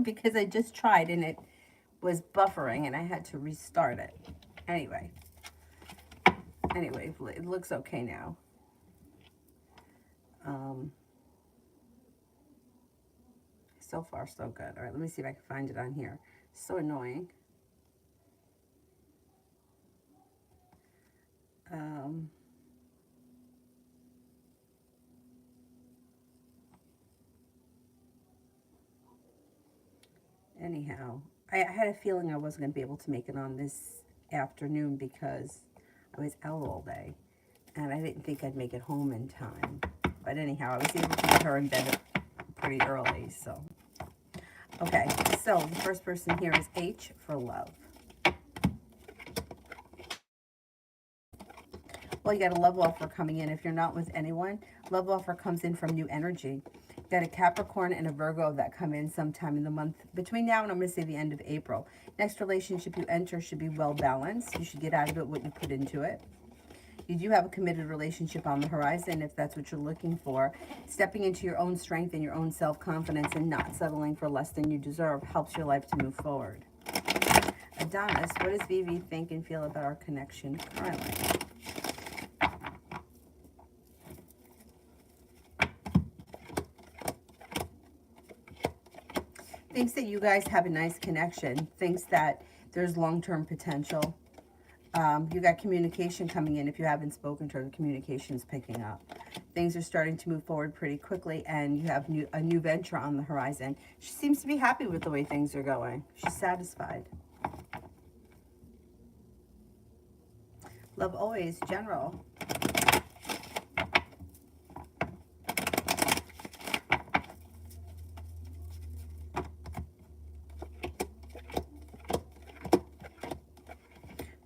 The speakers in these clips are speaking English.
because I just tried and it was buffering and I had to restart it. Anyway, it looks okay now. Um, so far, so good. All right, let me see if I can find it on here. So annoying. Um, anyhow, I had a feeling I wasn't going to be able to make it on this afternoon because I was out all day and I didn't think I'd make it home in time. But anyhow, I was able to get her in bed pretty early. So, okay, so the first person here is H for love. Well, you got a love offer coming in. If you're not with anyone, love offer comes in from new energy. You got a Capricorn and a Virgo that come in sometime in the month between now and I'm going to say the end of April. Next relationship you enter should be well balanced. You should get out of it what you put into it. You do have a committed relationship on the horizon if that's what you're looking for. Stepping into your own strength and your own self-confidence and not settling for less than you deserve helps your life to move forward. Adonis, what does Vivi think and feel about our connection currently? Thinks that you guys have a nice connection. Thinks that there's long-term potential. You got communication coming in. If you haven't spoken to her, the communication is picking up. Things are starting to move forward pretty quickly, and you have a new venture on the horizon. She seems to be happy with the way things are going. She's satisfied. Love always, general.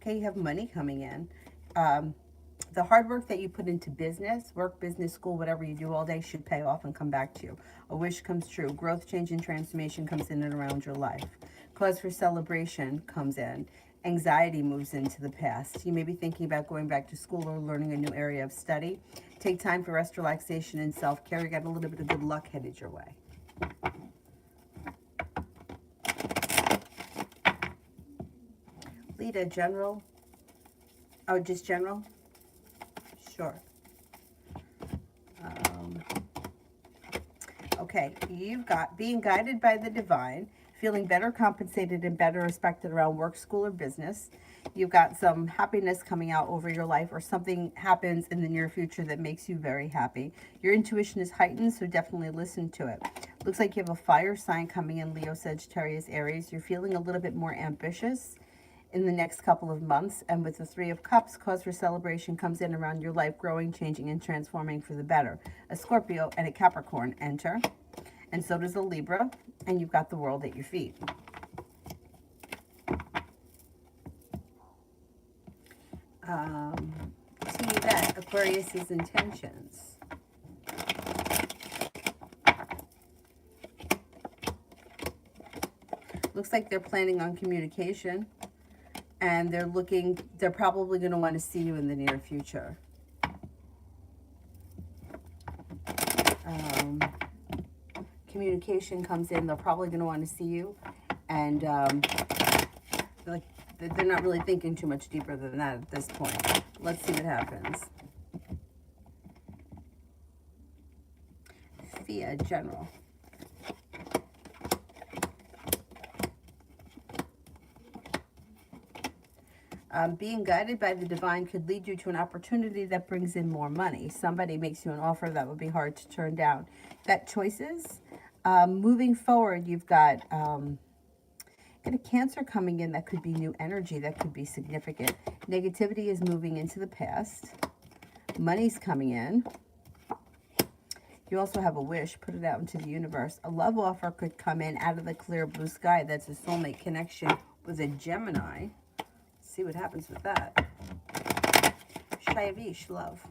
Okay, you have money coming in. The hard work that you put into business, work, business, school, whatever you do all day should pay off and come back to you. A wish comes true. Growth, change, and transformation comes in and around your life. Cause for celebration comes in. Anxiety moves into the past. You may be thinking about going back to school or learning a new area of study. Take time for rest, relaxation, and self-care. You got a little bit of good luck headed your way. Lita, general. Oh, just general? Sure. Okay, you've got being guided by the divine, feeling better compensated and better respected around work, school, or business. You've got some happiness coming out over your life, or something happens in the near future that makes you very happy. Your intuition is heightened, so definitely listen to it. Looks like you have a fire sign coming in, Leo, Sagittarius, Aries. You're feeling a little bit more ambitious in the next couple of months. And with the Three of Cups, cause for celebration comes in around your life, growing, changing, and transforming for the better. A Scorpio and a Capricorn enter, and so does a Libra, and you've got the world at your feet. See that Aquarius's intentions. Looks like they're planning on communication, and they're probably going to want to see you in the near future. Communication comes in, they're probably going to want to see you, and they're not really thinking too much deeper than that at this point. Let's see what happens. Fia, general. Being guided by the divine could lead you to an opportunity that brings in more money. Somebody makes you an offer that would be hard to turn down. Got choices. Moving forward, you've got a Cancer coming in that could be new energy, that could be significant. Negativity is moving into the past. Money's coming in. You also have a wish, put it out into the universe. A love offer could come in out of the clear blue sky. That's a soulmate connection with a Gemini. Let's see what happens with that. Shayavish, love.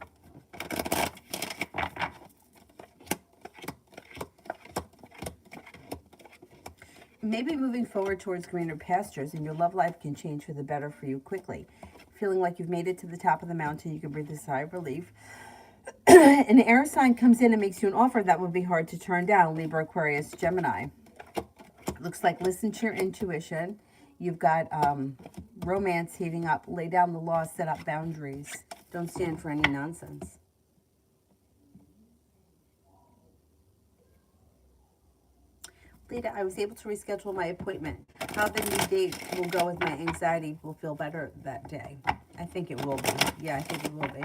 Maybe moving forward towards greener pastures, and your love life can change for the better for you quickly. Feeling like you've made it to the top of the mountain, you can breathe a sigh of relief. An air sign comes in and makes you an offer that would be hard to turn down. Libra, Aquarius, Gemini. Looks like listen to your intuition. You've got romance heating up. Lay down the law, set up boundaries. Don't stand for any nonsense. Lita, I was able to reschedule my appointment. How the new date will go with my anxiety will feel better that day. I think it will be. Yeah, I think it will be.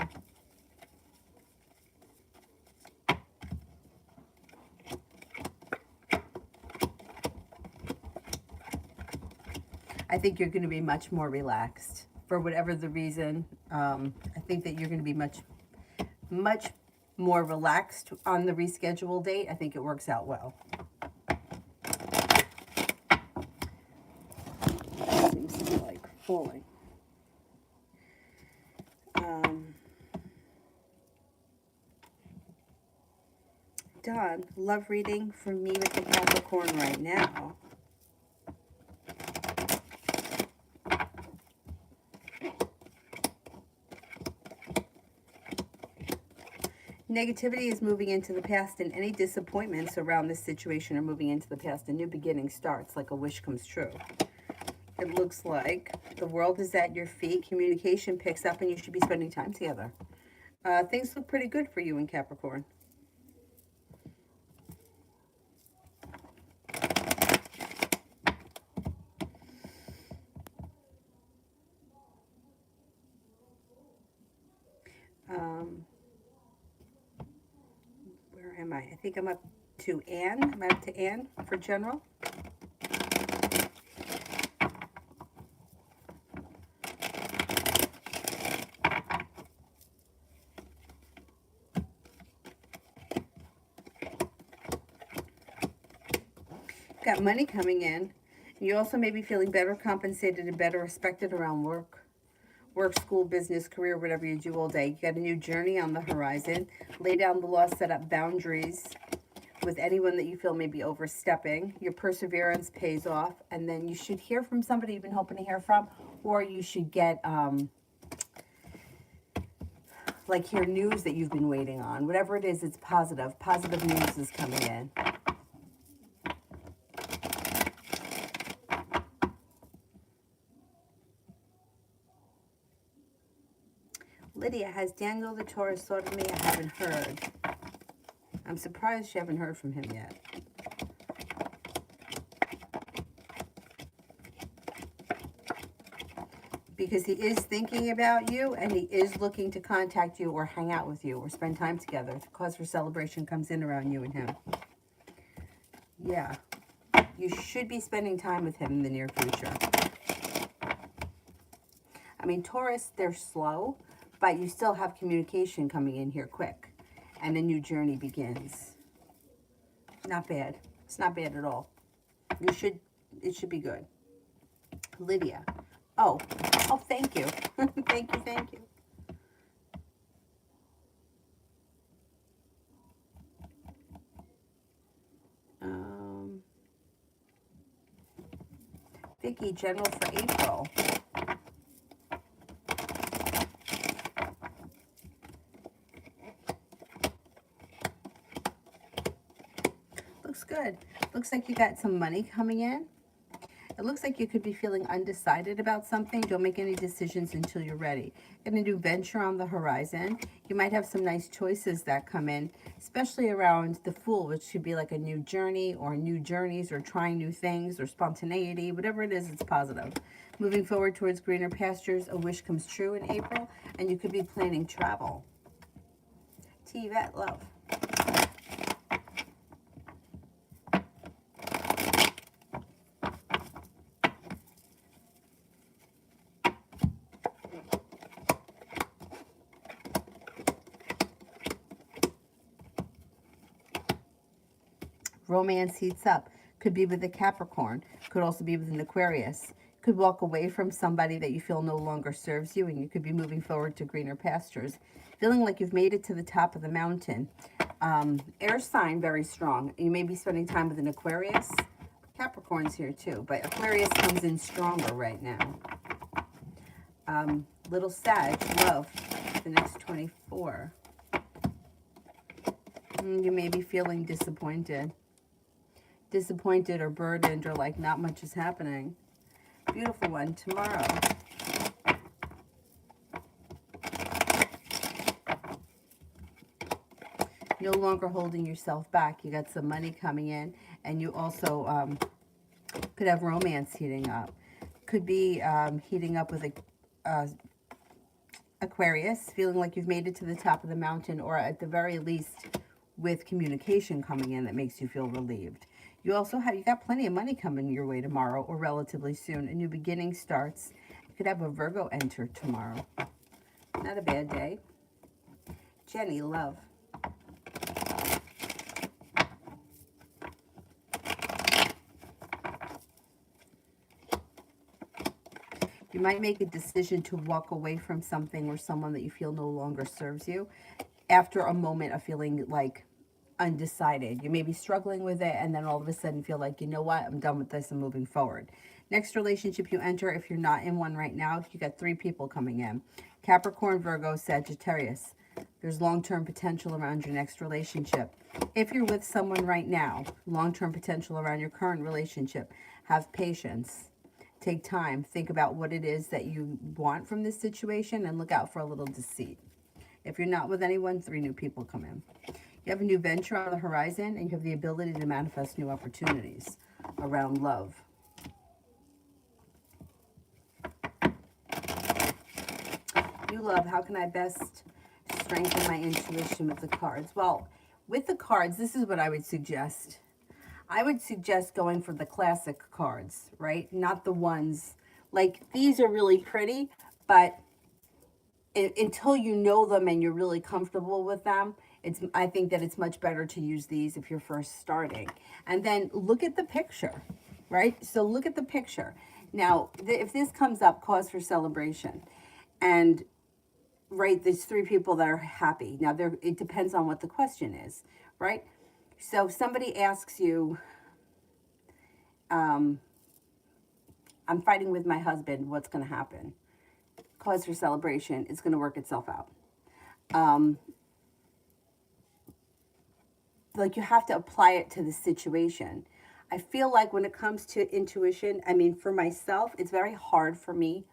I think you're going to be much more relaxed for whatever the reason. I think that you're going to be much more relaxed on the reschedule date. I think it works out well. Seems to be like falling. Dawn, love reading for me with the Capricorn right now. Negativity is moving into the past, and any disappointments around this situation are moving into the past. A new beginning starts, like a wish comes true. It looks like the world is at your feet. Communication picks up, and you should be spending time together. Things look pretty good for you in Capricorn. Where am I? I think I'm up to Anne. I'm up to Anne for general. Got money coming in. You also may be feeling better compensated and better respected around work, school, business, career, whatever you do all day. You got a new journey on the horizon. Lay down the law, set up boundaries with anyone that you feel may be overstepping. Your perseverance pays off, and then you should hear from somebody you've been hoping to hear from, or you should get like hear news that you've been waiting on. Whatever it is, it's positive. Positive news is coming in. Lydia, has Daniel the Taurus thought of me? I haven't heard. I'm surprised you haven't heard from him yet. Because he is thinking about you, and he is looking to contact you or hang out with you or spend time together. The cause for celebration comes in around you and him. Yeah. You should be spending time with him in the near future. I mean, Taurus, they're slow, but you still have communication coming in here quick. And a new journey begins. Not bad. It's not bad at all. It should be good. Lydia. Oh, thank you. Thank you. Vicky, general for April. Looks good. Looks like you got some money coming in. It looks like you could be feeling undecided about something. Don't make any decisions until you're ready. Got a new venture on the horizon. You might have some nice choices that come in, especially around the Fool, which should be like a new journey or new journeys or trying new things or spontaneity. Whatever it is, it's positive. Moving forward towards greener pastures, a wish comes true in April, and you could be planning travel. T. Vet, love. Romance heats up. Could be with a Capricorn. Could also be with an Aquarius. Could walk away from somebody that you feel no longer serves you, and you could be moving forward to greener pastures. Feeling like you've made it to the top of the mountain. Air sign, very strong. You may be spending time with an Aquarius. Capricorn's here too, but Aquarius comes in stronger right now. Little Sag, love, the next 24. You may be feeling disappointed. disappointed or burdened or like not much is happening. Beautiful one. Tomorrow. No longer holding yourself back. You got some money coming in, and you also could have romance heating up. Could be heating up with a Aquarius, feeling like you've made it to the top of the mountain, or at the very least with communication coming in that makes you feel relieved. You got plenty of money coming your way tomorrow or relatively soon. A new beginning starts. You could have a Virgo enter tomorrow. Not a bad day. Jenny, love. You might make a decision to walk away from something or someone that you feel no longer serves you after a moment of feeling like undecided. You may be struggling with it and then all of a sudden feel like, you know what, I'm done with this, I'm moving forward. Next relationship you enter, if you're not in one right now, you got 3 people coming in. Capricorn, Virgo, Sagittarius. There's long-term potential around your next relationship. If you're with someone right now, long-term potential around your current relationship. Have patience. Take time. Think about what it is that you want from this situation and look out for a little deceit. If you're not with anyone, 3 new people come in. You have a new venture on the horizon, and you have the ability to manifest new opportunities around love. New love, how can I best strengthen my intuition with the cards? Well, with the cards, this is what I would suggest. I would suggest going for the classic cards, right? Not the ones, like these are really pretty, but until you know them and you're really comfortable with them, I think that it's much better to use these if you're first starting. And then look at the picture, right? So look at the picture. Now, if this comes up, cause for celebration. And right, there's 3 people that are happy. Now, it depends on what the question is, right? So if somebody asks you, I'm fighting with my husband, what's going to happen? Cause for celebration, it's going to work itself out. Like you have to apply it to the situation. I feel like when it comes to intuition, I mean, for myself, it's very hard for me.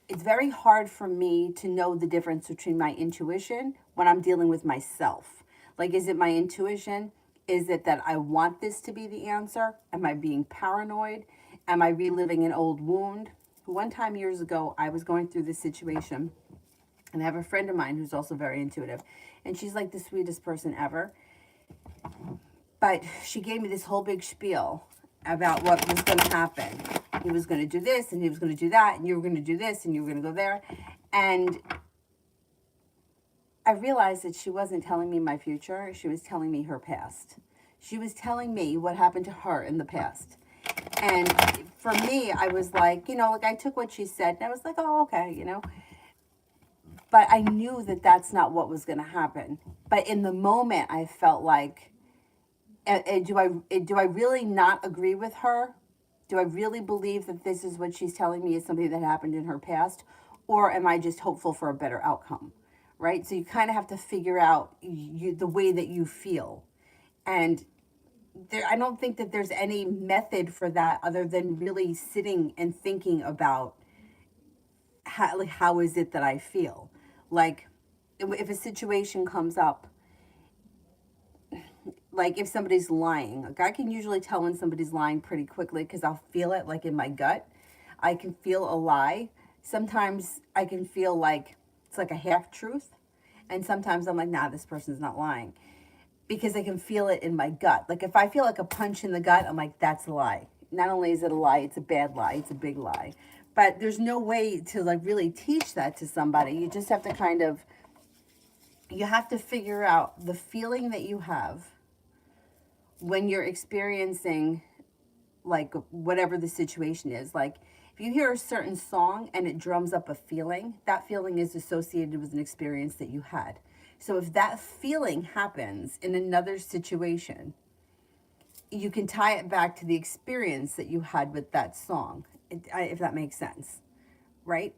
It's very hard for me to know the difference between my intuition when I'm dealing with myself. Like, is it my intuition? Is it that I want this to be the answer? Am I being paranoid? Am I reliving an old wound? One time years ago, I was going through this situation, and I have a friend of mine who's also very intuitive, and she's like the sweetest person ever. But she gave me this whole big spiel about what was going to happen. He was going to do this, and he was going to do that, and you were going to do this, and you were going to go there. And I realized that she wasn't telling me my future. She was telling me her past. She was telling me what happened to her in the past. And for me, I was like, like I took what she said, and I was like, oh, okay, But I knew that that's not what was going to happen. But in the moment, I felt like, do I really not agree with her? Do I really believe that this is what she's telling me is something that happened in her past? Or am I just hopeful for a better outcome? Right? So you kind of have to figure out the way that you feel. And I don't think that there's any method for that other than really sitting and thinking about how is it that I feel? Like, if a situation comes up, like if somebody's lying, like I can usually tell when somebody's lying pretty quickly because I'll feel it like in my gut. I can feel a lie. Sometimes I can feel like it's like a half truth. And sometimes I'm like, nah, this person's not lying. Because I can feel it in my gut. Like if I feel like a punch in the gut, I'm like, that's a lie. Not only is it a lie, it's a bad lie. It's a big lie. But there's no way to like really teach that to somebody. You just have to you have to figure out the feeling that you have when you're experiencing like whatever the situation is. Like if you hear a certain song and it drums up a feeling, that feeling is associated with an experience that you had. So if that feeling happens in another situation, you can tie it back to the experience that you had with that song, if that makes sense, right?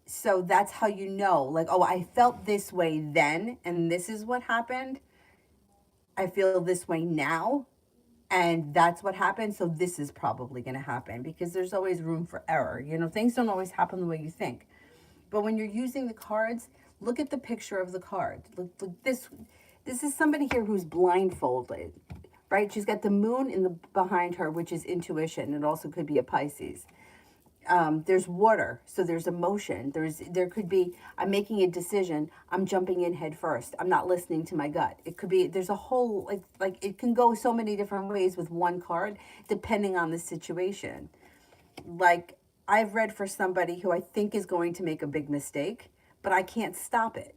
So that's how you know, like, oh, I felt this way then, and this is what happened. I feel this way now, And that's what happened. So this is probably going to happen, because there's always room for error. Things don't always happen the way you think. But when you're using the cards, look at the picture of the card. Look, this is somebody here who's blindfolded, right? She's got the moon in the behind her, which is intuition. It also could be a Pisces. There's water, so there's emotion. There could be, I'm making a decision, I'm jumping in head first, I'm not listening to my gut. It could be, there's a whole, like it can go so many different ways with one card, depending on the situation. Like, I've read for somebody who I think is going to make a big mistake, but I can't stop it.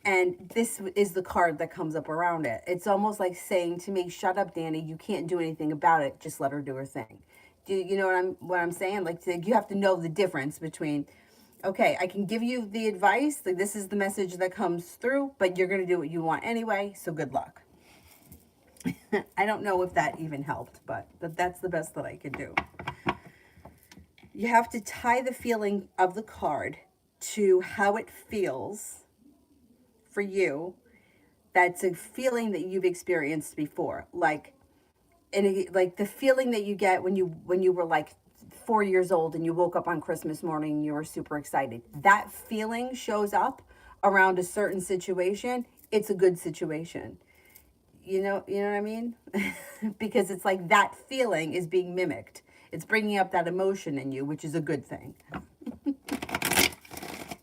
And this is the card that comes up around it. It's almost like saying to me, shut up, Danny, you can't do anything about it, just let her do her thing. Do you know what I'm saying? Like, you have to know the difference between, okay, I can give you the advice, like this is the message that comes through, but you're going to do what you want anyway, so good luck. I don't know if that even helped, but that's the best that I could do. You have to tie the feeling of the card to how it feels for you. That's a feeling that you've experienced before. Like the feeling that you get when you were like 4 years old and you woke up on Christmas morning and you were super excited. That feeling shows up around a certain situation. It's a good situation. You know what I mean? Because it's like that feeling is being mimicked. It's bringing up that emotion in you, which is a good thing.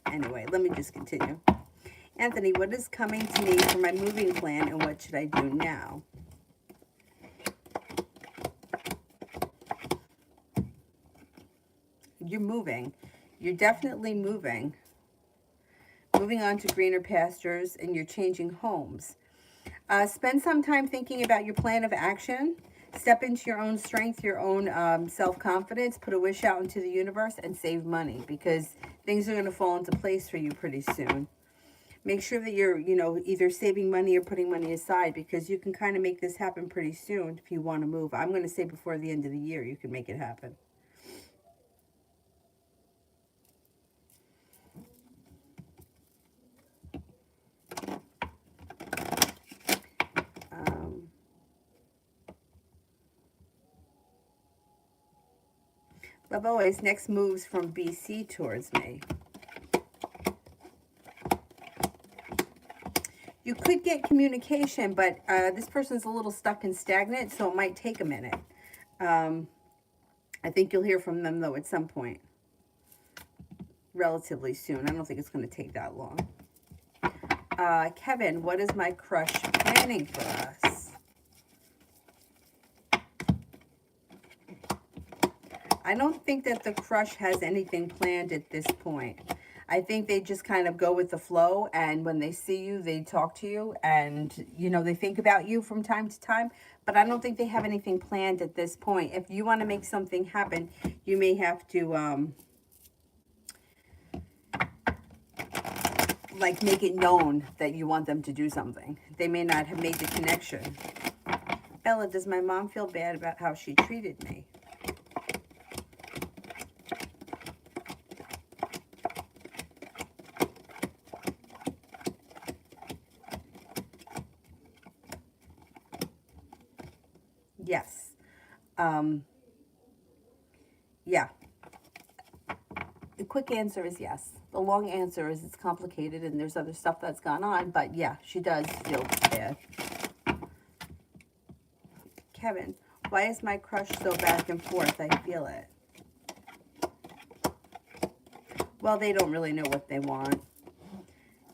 Anyway, let me just continue. Anthony, what is coming to me for my moving plan, and what should I do now? You're moving. You're definitely moving. Moving on to greener pastures, and you're changing homes. Spend some time thinking about your plan of action. Step into your own strength, your own self-confidence. Put a wish out into the universe and save money, because things are going to fall into place for you pretty soon. Make sure that you're, either saving money or putting money aside, because you can kind of make this happen pretty soon if you want to move. I'm going to say before the end of the year, you can make it happen. Love always. Next moves from BC towards me. You could get communication, but this person's a little stuck and stagnant, so it might take a minute. I think you'll hear from them, though, at some point. Relatively soon. I don't think it's going to take that long. Kevin, what is my crush planning for us? I don't think that the crush has anything planned at this point. I think they just kind of go with the flow, and when they see you, they talk to you, and, they think about you from time to time, but I don't think they have anything planned at this point. If you want to make something happen, you may have to, make it known that you want them to do something. They may not have made the connection. Bella, does my mom feel bad about how she treated me? Yes. Yeah. The quick answer is yes. The long answer is it's complicated and there's other stuff that's gone on, but yeah, she does feel bad. Kevin, why is my crush so back and forth? I feel it. Well, they don't really know what they want.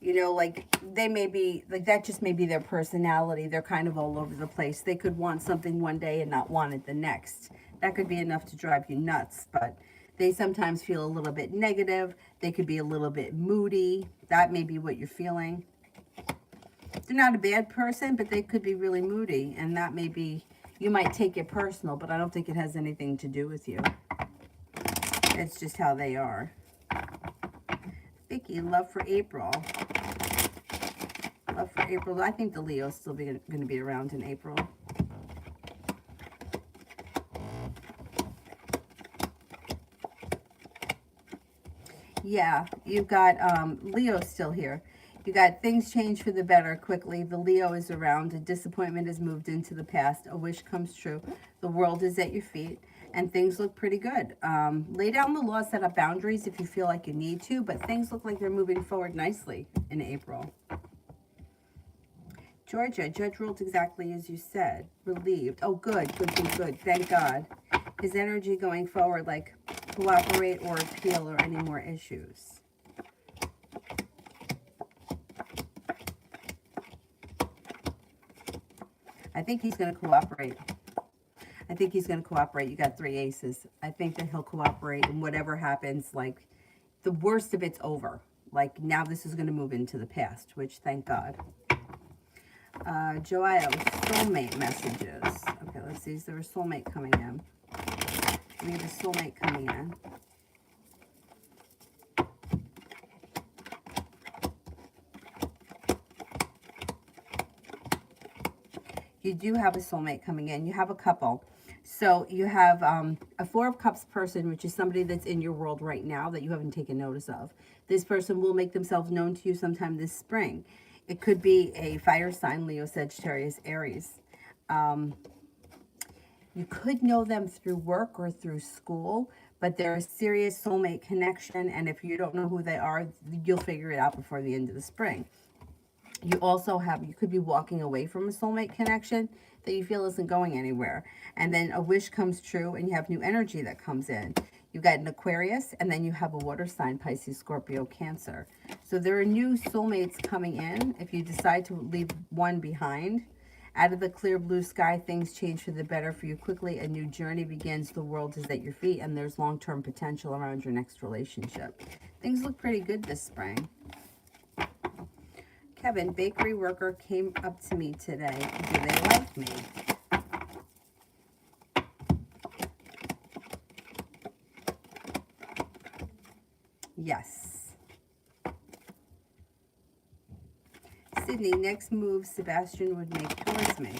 They may be, that just may be their personality. They're kind of all over the place. They could want something one day and not want it the next. That could be enough to drive you nuts, but they sometimes feel a little bit negative. They could be a little bit moody. That may be what you're feeling. They're not a bad person, but they could be really moody, and that may be, you might take it personal, but I don't think it has anything to do with you. It's just how they are. Vicky, love for April. Love for April. I think the Leo's still going to be around in April. Yeah, you've got Leo still here. You got things change for the better quickly. The Leo is around. A disappointment is moved into the past. A wish comes true. The world is at your feet. And things look pretty good. Lay down the law, set up boundaries if you feel like you need to. But things look like they're moving forward nicely in April. Georgia, Judge ruled exactly as you said. Relieved. Oh, good, good, good, good. Thank God. His energy going forward, like cooperate or appeal or any more issues. I think he's going to cooperate. I think he's going to cooperate. You got 3 aces. I think that he'll cooperate, and whatever happens, like, the worst of it's over. Like, now this is going to move into the past, which, thank God. Joao, soulmate messages. Okay, let's see. Is there a soulmate coming in? We have a soulmate coming in. You do have a soulmate coming in. You have a couple. So you have a 4 of Cups person, which is somebody that's in your world right now that you haven't taken notice of. This person will make themselves known to you sometime this spring. It could be a fire sign, Leo, Sagittarius, Aries. You could know them through work or through school, but they're a serious soulmate connection. And if you don't know who they are, you'll figure it out before the end of the spring. You also have, you could be walking away from a soulmate connection that you feel isn't going anywhere. And then a wish comes true and you have new energy that comes in. You've got an Aquarius, and then you have a water sign, Pisces, Scorpio, Cancer. So there are new soulmates coming in. If you decide to leave one behind, out of the clear blue sky, things change for the better for you quickly. A new journey begins. The world is at your feet, and there's long-term potential around your next relationship. Things look pretty good this spring. Kevin, bakery worker, came up to me today. Do they like me? Yes. Sydney, next move Sebastian would make towards me.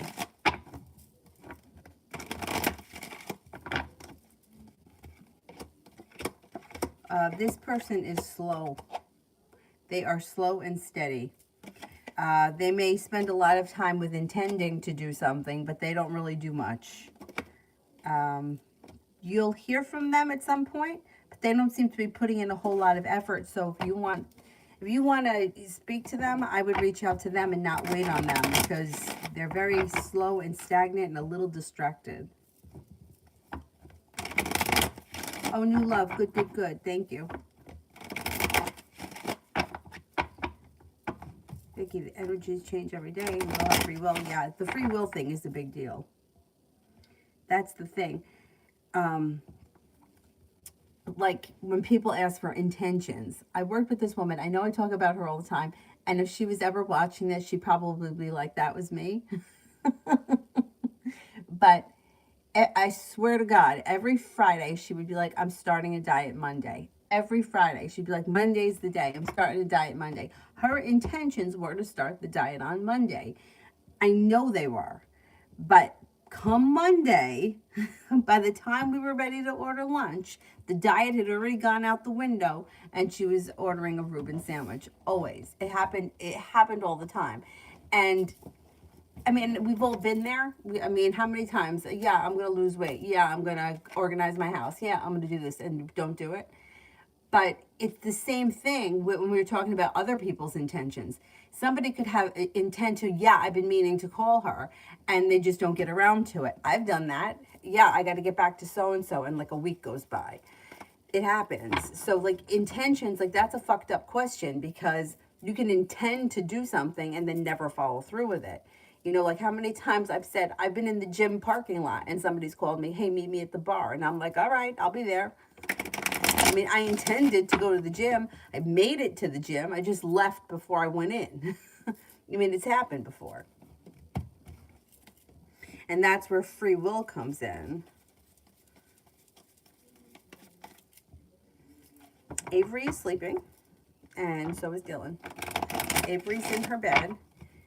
This person is slow. They are slow and steady. They may spend a lot of time with intending to do something, but they don't really do much. You'll hear from them at some point, but they don't seem to be putting in a whole lot of effort. So if you want to speak to them, I would reach out to them and not wait on them, because they're very slow and stagnant and a little distracted. Oh, new love. Good, good, good. Thank you. Vicky, the energies change every day. We all have free will. Yeah, the free will thing is the big deal. That's the thing. Like when people ask for intentions, I worked with this woman. I know I talk about her all the time. And if she was ever watching this, she'd probably be like, that was me. But I swear to God, every Friday she would be like, I'm starting a diet Monday. Every Friday she'd be like, Monday's the day. I'm starting a diet Monday. Her intentions were to start the diet on Monday. I know they were. But come Monday, by the time we were ready to order lunch, the diet had already gone out the window and she was ordering a Reuben sandwich. Always. It happened all the time. And I mean, we've all been there. I mean, how many times? Yeah, I'm going to lose weight. Yeah, I'm going to organize my house. Yeah, I'm going to do this, and don't do it. But it's the same thing when we were talking about other people's intentions. Somebody could have intent to, yeah, I've been meaning to call her, and they just don't get around to it. I've done that. Yeah, I got to get back to so-and-so, and like a week goes by. It happens. So like intentions, like that's a fucked up question, because you can intend to do something and then never follow through with it. You know, like how many times I've said, I've been in the gym parking lot and somebody's called me, hey, meet me at the bar. And I'm like, all right, I'll be there. I mean, I intended to go to the gym. I made it to the gym. I just left before I went in. I mean, it's happened before. And that's where free will comes in. Avery is sleeping, and so is Dylan. Avery's in her bed.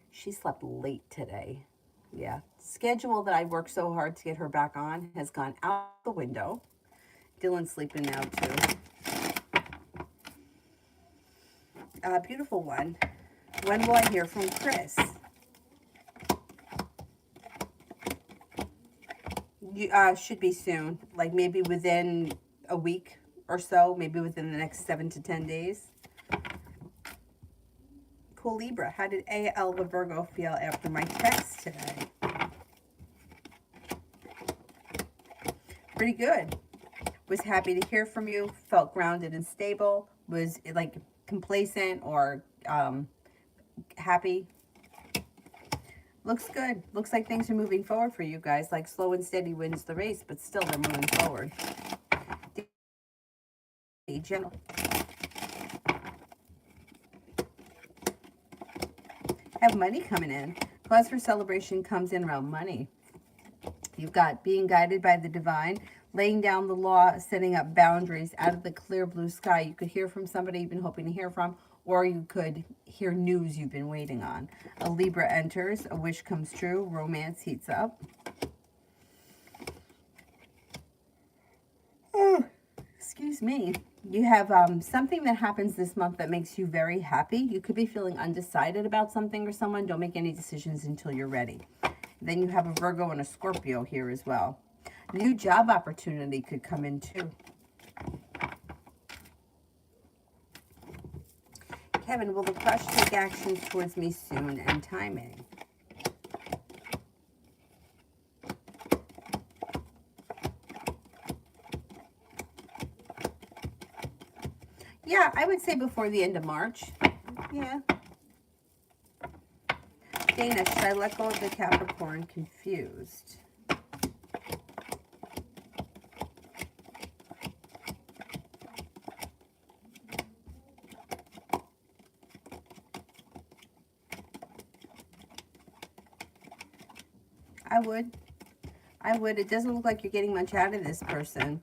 She slept late today. Yeah. Schedule that I worked so hard to get her back on has gone out the window. Dylan's sleeping now too. Beautiful one. When will I hear from Chris? You should be soon, like maybe within a week or so, maybe within the next 7 to 10 days. Cool. Libra, how did AL the Virgo feel after my text today? Pretty good. Was happy to hear from you, felt grounded and stable, was like complacent or happy. Looks good. Looks like things are moving forward for you guys. Like slow and steady wins the race, but still they're moving forward. Gentle. Have money coming in. Cause for celebration comes in around money. You've got being guided by the divine, laying down the law, setting up boundaries out of the clear blue sky. You could hear from somebody you've been hoping to hear from, or you could hear news you've been waiting on. A Libra enters, a wish comes true, romance heats up. Oh, excuse me. You have something that happens this month that makes you very happy. You could be feeling undecided about something or someone. Don't make any decisions until you're ready. Then you have a Virgo and a Scorpio here as well. New job opportunity could come in too. Kevin, will the crush take actions towards me soon and timing? Yeah, I would say before the end of March. Yeah. Dana, should I let go of the Capricorn confused? I would. I would. It doesn't look like you're getting much out of this person.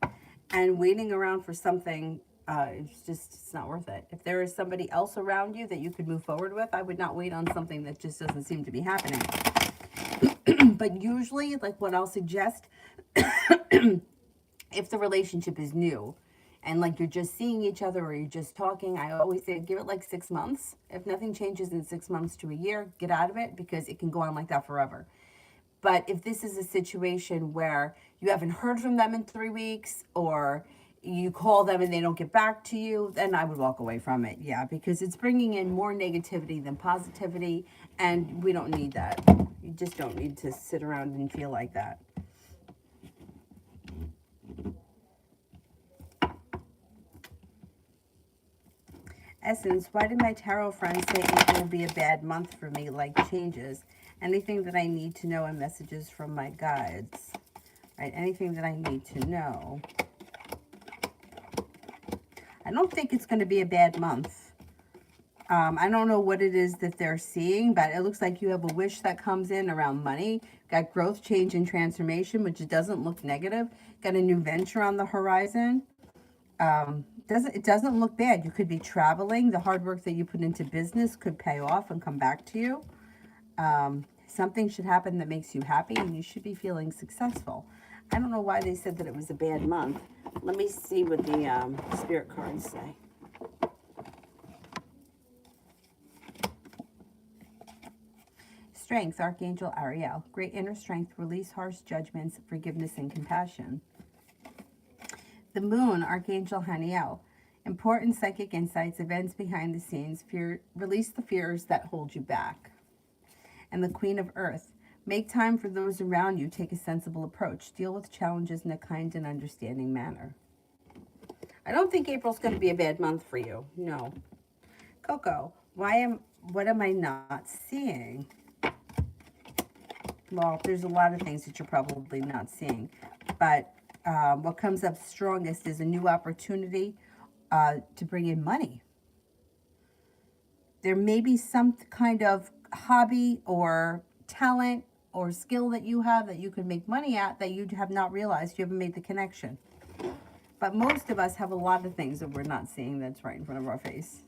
And waiting around for something, it's not worth it. If there is somebody else around you that you could move forward with, I would not wait on something that just doesn't seem to be happening. But usually, like what I'll suggest, if the relationship is new and like you're just seeing each other or you're just talking, I always say give it like 6 months. If nothing changes in 6 months to a year, get out of it because it can go on like that forever. But if this is a situation where you haven't heard from them in 3 weeks or you call them and they don't get back to you, then I would walk away from it. Yeah, because it's bringing in more negativity than positivity, and we don't need that. You just don't need to sit around and feel like that. Essence, why did my tarot friends say April will be a bad month for me, like changes? Anything that I need to know and messages from my guides. Right, anything that I need to know. I don't think it's going to be a bad month. I don't know what it is that they're seeing, but it looks like you have a wish that comes in around money. Got growth, change, and transformation, which doesn't look negative. Got a new venture on the horizon. It doesn't look bad. You could be traveling. The hard work that you put into business could pay off and come back to you. Something should happen that makes you happy, and you should be feeling successful. I don't know why they said that it was a bad month. Let me see what the spirit cards say. Strength, Archangel Ariel. Great inner strength, release harsh judgments, forgiveness, and compassion. The Moon, Archangel Haniel. Important psychic insights, events behind the scenes, release the fears that hold you back. And the Queen of Earth. Make time for those around you. Take a sensible approach. Deal with challenges in a kind and understanding manner. I don't think April's going to be a bad month for you. No. Coco, what am I not seeing? Well, there's a lot of things that you're probably not seeing. But what comes up strongest is a new opportunity to bring in money. There may be some kind of hobby or talent or skill that you have that you can make money at that you have not realized. You haven't made the connection. But most of us have a lot of things that we're not seeing that's right in front of our face.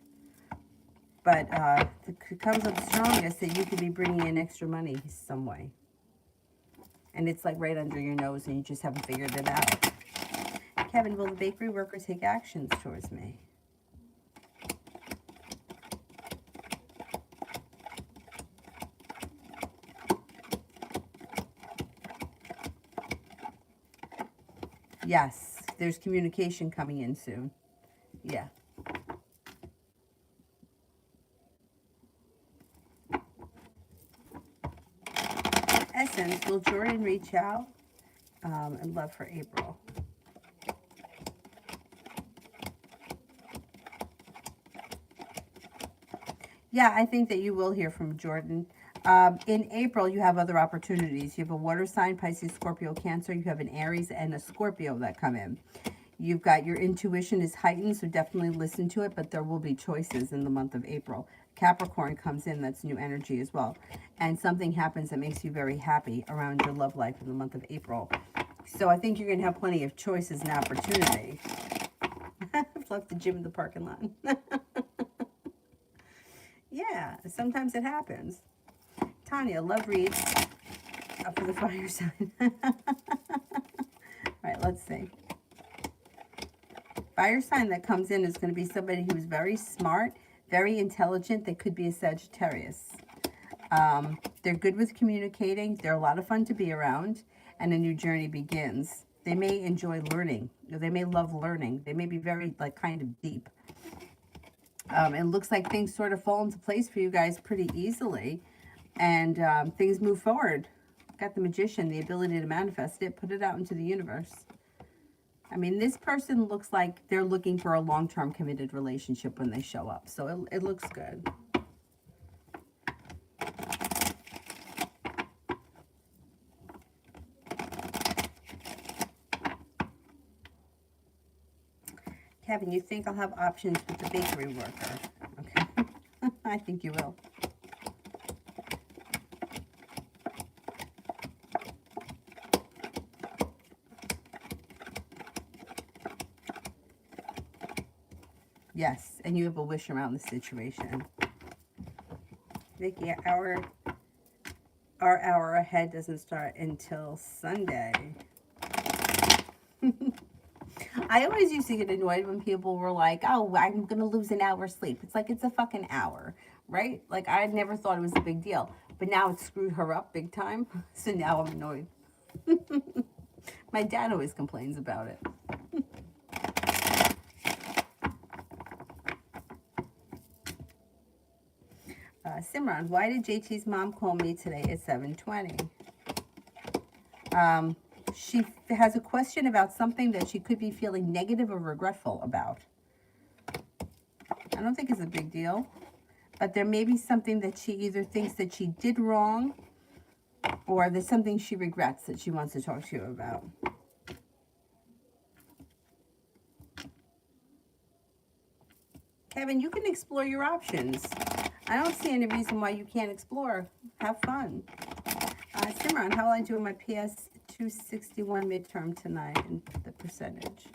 But it comes up strongest that you could be bringing in extra money some way. And it's like right under your nose and you just haven't figured it out. Kevin, will the bakery worker take actions towards me? Yes, there's communication coming in soon. Yeah. Essence, will Jordan reach out? And love for April. Yeah, I think that you will hear from Jordan. In April, you have other opportunities. You have a water sign, Pisces, Scorpio, Cancer. You have an Aries and a Scorpio that come in. You've got your intuition is heightened, so definitely listen to it, but there will be choices in the month of April. Capricorn comes in, that's new energy as well. And something happens that makes you very happy around your love life in the month of April. So I think you're going to have plenty of choices and opportunity. I've left the gym in the parking lot. Yeah, sometimes it happens. Tanya, love reads for the fire sign. All right, let's see. Fire sign that comes in is going to be somebody who's very smart, very intelligent. They could be a Sagittarius. They're good with communicating. They're a lot of fun to be around, and a new journey begins. They may enjoy learning. They may love learning. They may be very, like, kind of deep. It looks like things sort of fall into place for you guys pretty easily, and things move forward. Got the Magician, the ability to manifest it, put it out into the universe. I mean, this person looks like they're looking for a long-term committed relationship when they show up, so it looks good. Kevin, you think I'll have options with the bakery worker? Okay. I think you will. Yes, and you have a wish around the situation. Vicky, our hour ahead doesn't start until Sunday. I always used to get annoyed when people were like, oh, I'm going to lose an hour's sleep. It's like, it's a fucking hour, right? Like, I never thought it was a big deal. But now it screwed her up big time. So now I'm annoyed. My dad always complains about it. Simran, why did JT's mom call me today at 7:20? She has a question about something that she could be feeling negative or regretful about. I don't think it's a big deal, but there may be something that she either thinks that she did wrong, or there's something she regrets that she wants to talk to you about. Kevin, you can explore your options. I don't see any reason why you can't explore. Have fun. Simran, how will I do in my PS 261 midterm tonight and the percentage?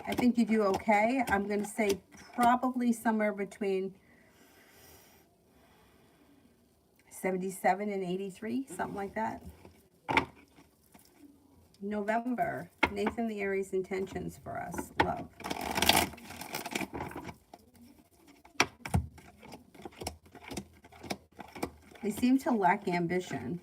I think you do okay. I'm going to say probably somewhere between 77 and 83, something like that. November, Nathan the Aries intentions for us. Love. They seem to lack ambition.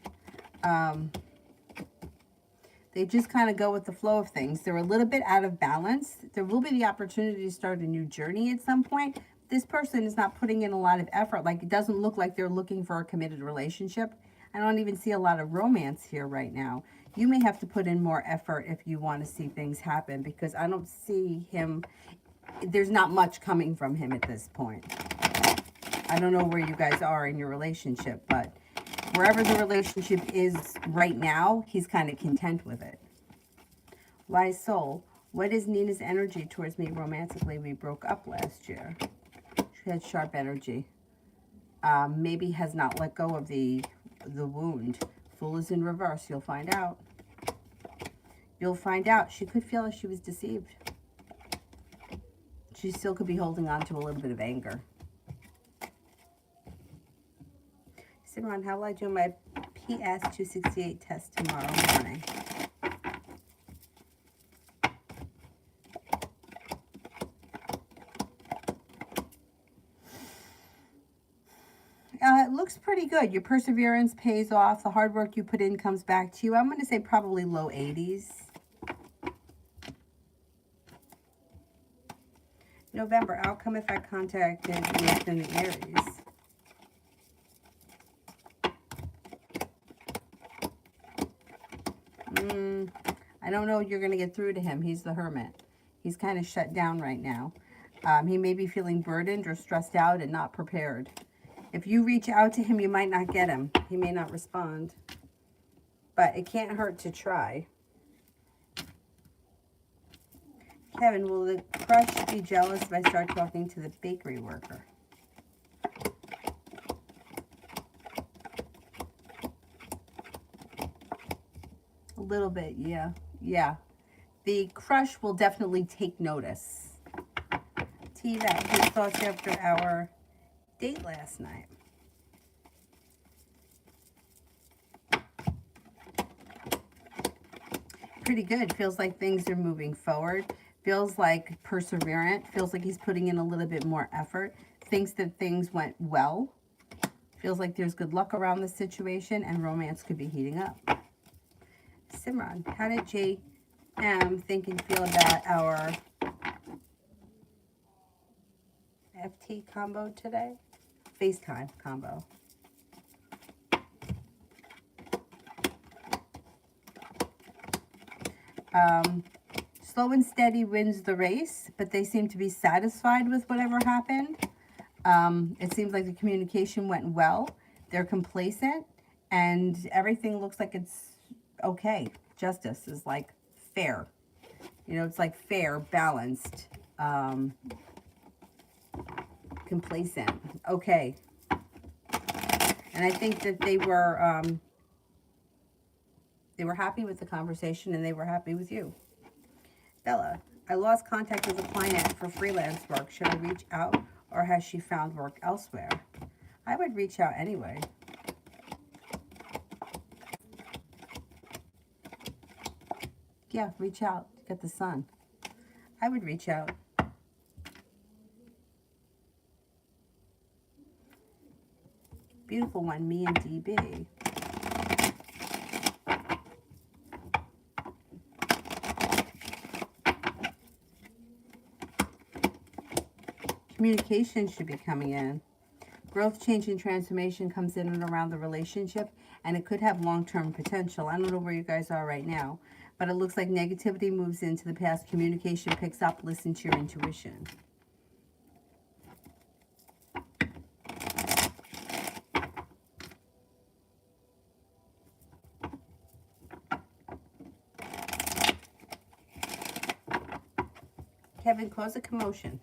They just kind of go with the flow of things. They're a little bit out of balance. There will be the opportunity to start a new journey at some point. This person is not putting in a lot of effort. Like, it doesn't look like they're looking for a committed relationship. I don't even see a lot of romance here right now. You may have to put in more effort if you want to see things happen, because I don't see him. There's not much coming from him at this point. I don't know where you guys are in your relationship, but wherever the relationship is right now, he's kind of content with it. Wise soul, what is Nina's energy towards me romantically? We broke up last year. She had sharp energy. Maybe has not let go of the wound. Fool is in reverse. You'll find out. You'll find out. She could feel like she was deceived. She still could be holding on to a little bit of anger. Simran, how will I do my PS 268 test tomorrow morning? It looks pretty good. Your perseverance pays off. The hard work you put in comes back to you. I'm going to say probably low 80s. November, outcome if I contacted Nathan the Aries. I don't know you're going to get through to him. He's the Hermit. He's kind of shut down right now. He may be feeling burdened or stressed out and not prepared. If you reach out to him, you might not get him. He may not respond. But it can't hurt to try. Kevin, will the crush be jealous if I start talking to the bakery worker? A little bit, yeah. Yeah. The crush will definitely take notice. T, that his thoughts after our date last night. Pretty good. Feels like things are moving forward. Feels like perseverant. Feels like he's putting in a little bit more effort. Thinks that things went well. Feels like there's good luck around the situation and romance could be heating up. Simran, how did JM think and feel about our FT combo today? FaceTime combo. Slow and steady wins the race, but they seem to be satisfied with whatever happened. It seems like the communication went well. They're complacent, and everything looks like it's okay. Justice is like fair. You know, it's like fair, balanced, complacent. Okay. And I think that they were happy with the conversation and they were happy with you. Bella, I lost contact with a client for freelance work. Should I reach out or has she found work elsewhere? I would reach out anyway. Yeah, reach out. Get the sun. I would reach out. Beautiful one, me and DB. Communication should be coming in. Growth, change, and transformation comes in and around the relationship, and it could have long-term potential. I don't know where you guys are right now, but it looks like negativity moves into the past. Communication picks up. Listen to your intuition. Kevin, cause a commotion.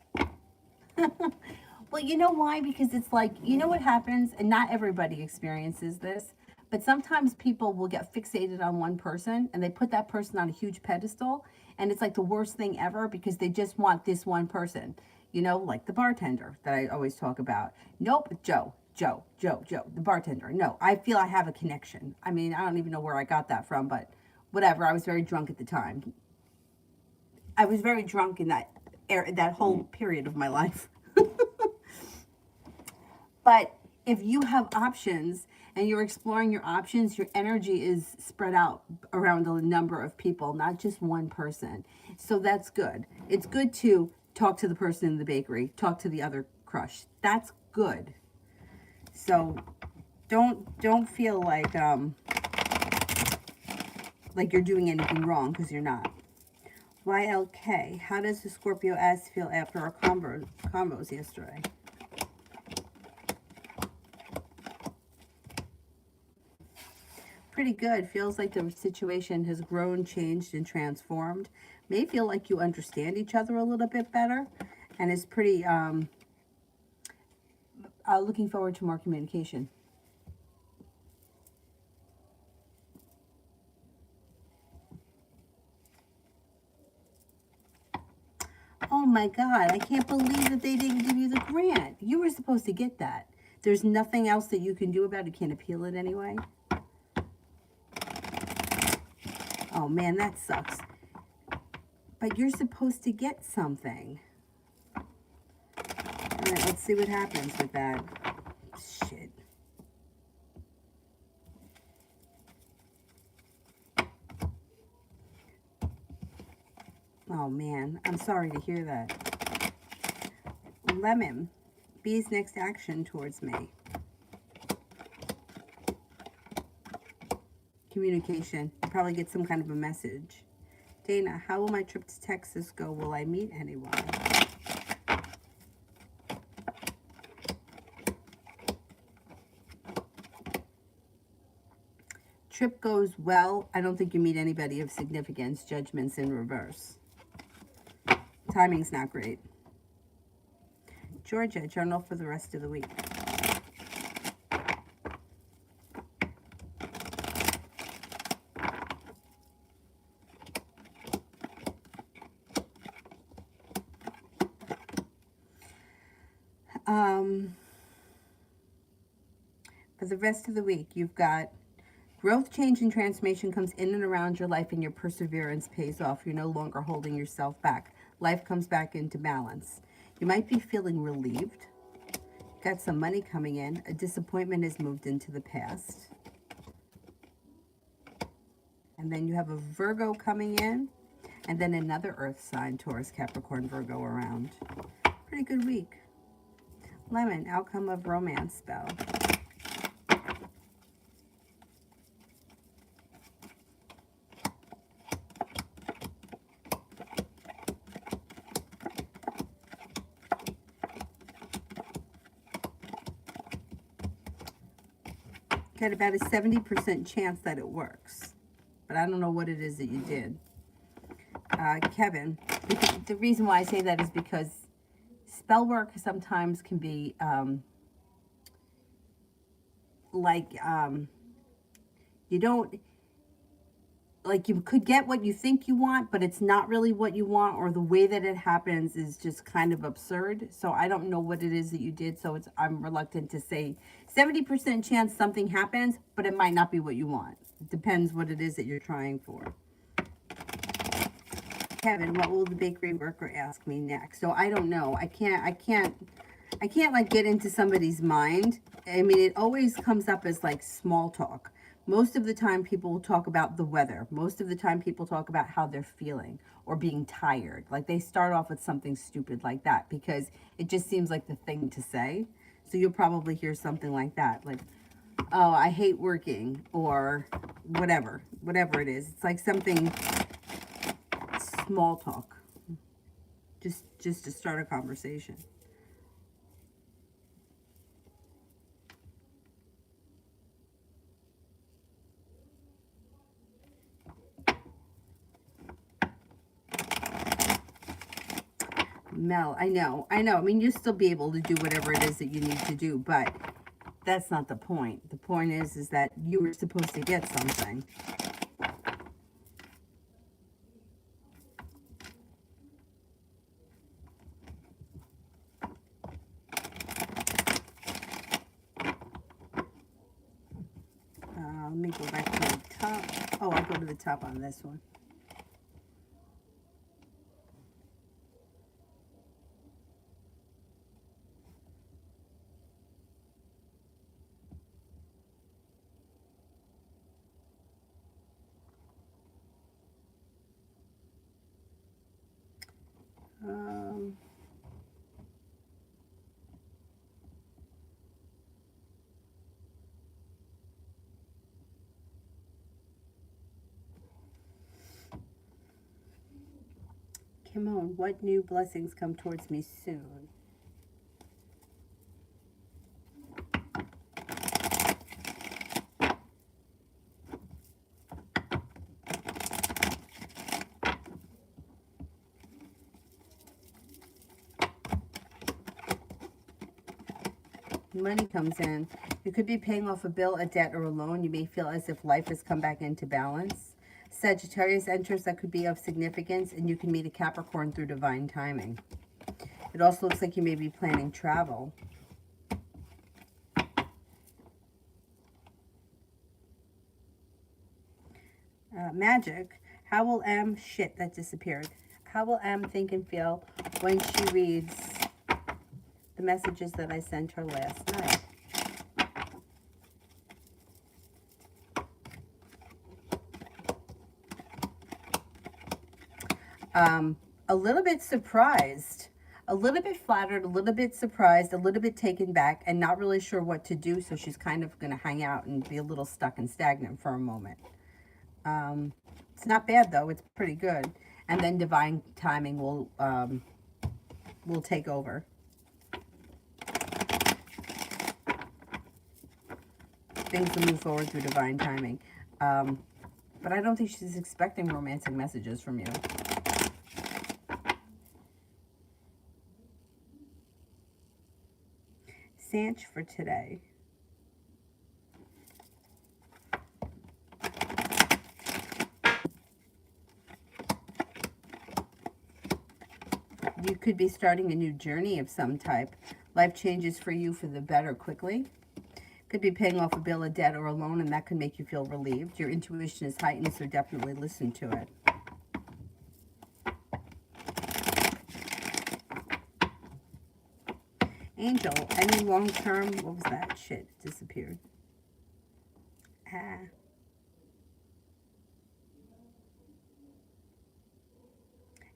Well, you know why? Because it's like, you know what happens, and not everybody experiences this, but sometimes people will get fixated on one person and they put that person on a huge pedestal, and it's like the worst thing ever because they just want this one person. You know, like the bartender that I always talk about. Nope, Joe, the bartender. No, I feel I have a connection. I mean, I don't even know where I got that from, but whatever. I was very drunk at the time. I was very drunk in that whole period of my life. But if you have options and you're exploring your options, your energy is spread out around a number of people, not just one person. So that's good. It's good to talk to the person in the bakery, talk to the other crush. That's good. So don't feel like you're doing anything wrong, because you're not. YLK, how does the Scorpio S feel after our combos yesterday? Pretty good. Feels like the situation has grown, changed, and transformed. May feel like you understand each other a little bit better, and is pretty looking forward to more communication. Oh my God, I can't believe that they didn't give you the grant. You were supposed to get that. There's nothing else that you can do about it. You can't appeal it anyway. Oh man, that sucks. But you're supposed to get something. All right, let's see what happens with that. Shit. Oh man, I'm sorry to hear that. Lemon, B's next action towards me. Communication. You probably get some kind of a message. Dana, how will my trip to Texas go? Will I meet anyone? Trip goes well. I don't think you meet anybody of significance. Judgment's in reverse. Timing's not great. Georgia, journal for the rest of the week. For the rest of the week, you've got growth, change, and transformation comes in and around your life, and your perseverance pays off. You're no longer holding yourself back. Life comes back into balance. You might be feeling relieved. You've got some money coming in. A disappointment has moved into the past. And then you have a Virgo coming in, and then another earth sign, Taurus, Capricorn, Virgo around. Pretty good week. Lemon, outcome of romance spell. Got about a 70% chance that it works, but I don't know what it is that you did. Kevin, the reason why I say that is because spell work sometimes can be you don't, like, you could get what you think you want, but it's not really what you want, or the way that it happens is just kind of absurd. So I don't know what it is that you did, so I'm reluctant to say 70% chance something happens, but it might not be what you want. It depends what it is that you're trying for. Kevin, what will the bakery worker ask me next? So I don't know. I can't like get into somebody's mind. I mean, it always comes up as like small talk. Most of the time people will talk about the weather. Most of the time people talk about how they're feeling or being tired. Like, they start off with something stupid like that because it just seems like the thing to say. So you'll probably hear something like that, like, oh, I hate working, or whatever it is. It's like something small talk, just to start a conversation. Mel, I know. I mean, you'll still be able to do whatever it is that you need to do, but that's not the point. The point is that you were supposed to get something. Let me go back to the top. Oh, I'll go to the top on this one. Kimon, what new blessings come towards me soon? Money comes in. You could be paying off a bill, a debt, or a loan. You may feel as if life has come back into balance. Sagittarius enters that could be of significance, and you can meet a Capricorn through divine timing. It also looks like you may be planning travel. Magic. How will M, shit, that disappeared. How will M think and feel when she reads the messages that I sent her last night? A little bit surprised, a little bit flattered, a little bit surprised, a little bit taken back, and not really sure what to do. So she's kind of going to hang out and be a little stuck and stagnant for a moment. It's not bad though. It's pretty good. And then divine timing will take over. Things will move forward through divine timing. But I don't think she's expecting romantic messages from you. Sanch for today. You could be starting a new journey of some type. Life changes for you for the better quickly. Could be paying off a bill, a debt, or a loan, and that could make you feel relieved. Your intuition is heightened, so definitely listen to it. Angel, any long-term, what was that? Shit, it disappeared.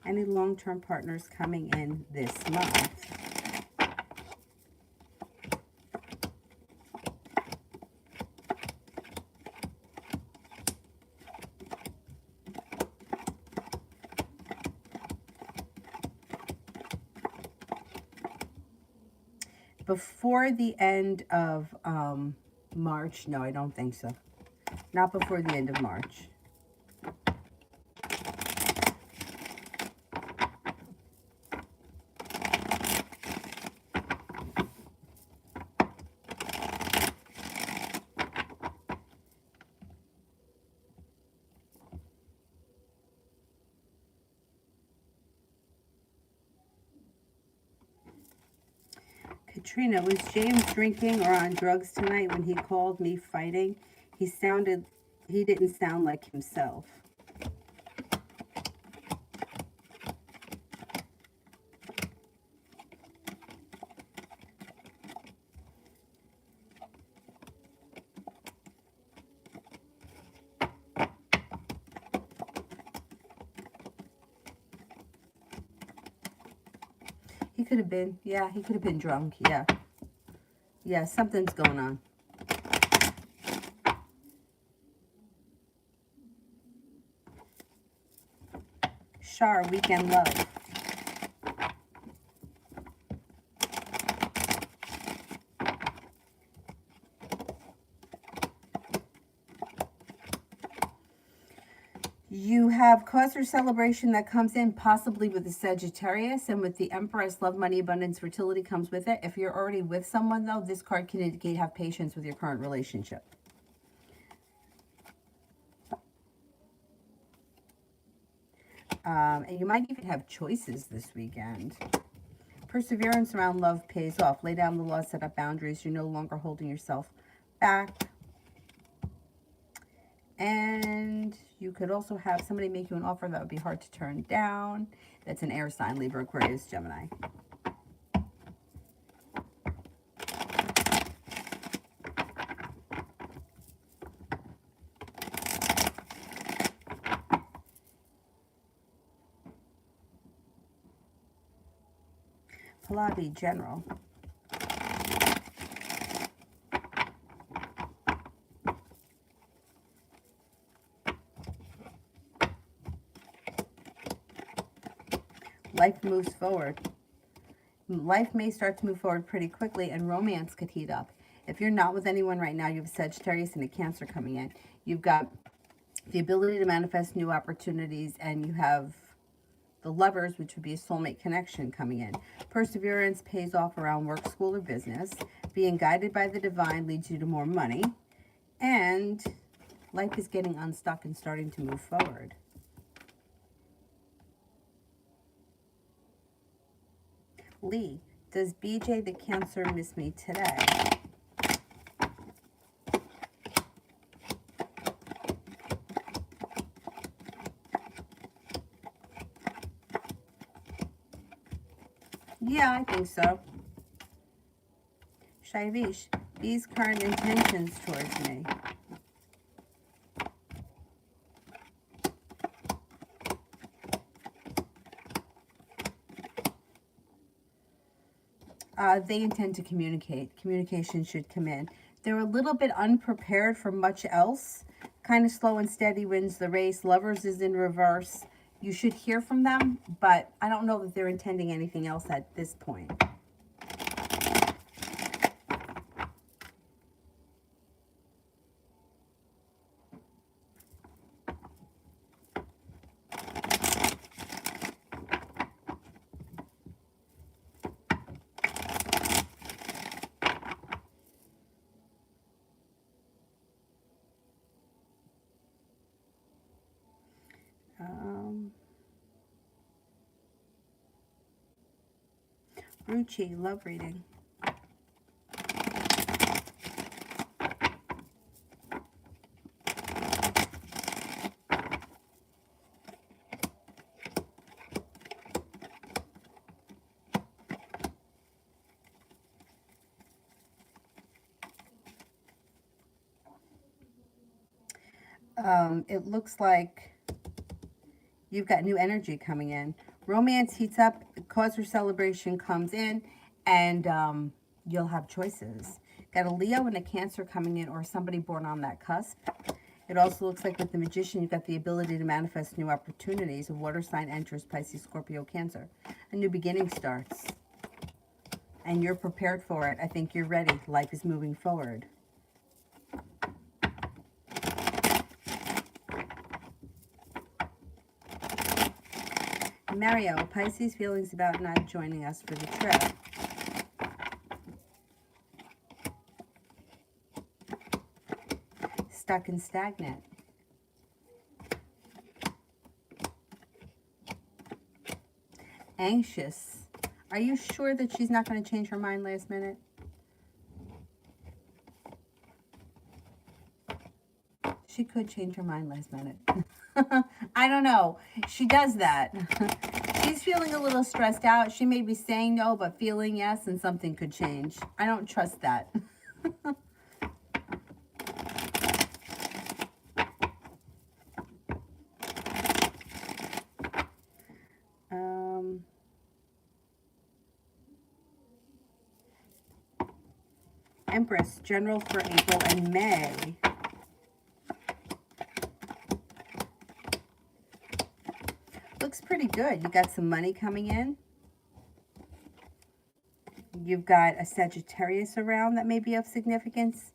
Any long-term partners coming in this month? Before the end of March? No, I don't think so. Not before the end of March. Katrina, was James drinking or on drugs tonight when he called me fighting? He didn't sound like himself. He could have been, yeah, he could have been drunk, yeah. Yeah, something's going on. Shar, weekend love. You have cause for celebration that comes in possibly with the Sagittarius, and with the Empress, love, money, abundance, fertility comes with it. If you're already with someone, though, this card can indicate have patience with your current relationship. And you might even have choices this weekend. Perseverance around love pays off. Lay down the law, set up boundaries. You're no longer holding yourself back. And you could also have somebody make you an offer that would be hard to turn down. That's an air sign, Libra, Aquarius, Gemini. Pallavi, General. Life moves forward. Life may start to move forward pretty quickly, and romance could heat up. If you're not with anyone right now, you have a Sagittarius and a Cancer coming in. You've got the ability to manifest new opportunities, and you have the Lovers, which would be a soulmate connection coming in. Perseverance pays off around work, school, or business. Being guided by the divine leads you to more money. And life is getting unstuck and starting to move forward. Lee, does BJ the Cancer miss me today? Yeah, I think so. Shaivish, these current intentions towards me. They intend to communicate. Communication should come in. They're a little bit unprepared for much else. Kind of slow and steady wins the race. Lovers is in reverse. You should hear from them, but I don't know that they're intending anything else at this point. Ruchi, love reading. It looks like you've got new energy coming in. Romance heats up, cause for celebration comes in, and you'll have choices. Got a Leo and a Cancer coming in, or somebody born on that cusp. It also looks like with the Magician, you've got the ability to manifest new opportunities. A water sign enters Pisces, Scorpio, Cancer. A new beginning starts. And you're prepared for it. I think you're ready. Life is moving forward. Mario, Pisces feelings about not joining us for the trip. Stuck and stagnant. Anxious. Are you sure that she's not going to change her mind last minute? She could change her mind last minute. I don't know. She does that. She's feeling a little stressed out. She may be saying no, but feeling yes, and something could change. I don't trust that. Empress, general for April and May. Looks pretty good. You got some money coming in. You've got a Sagittarius around that may be of significance.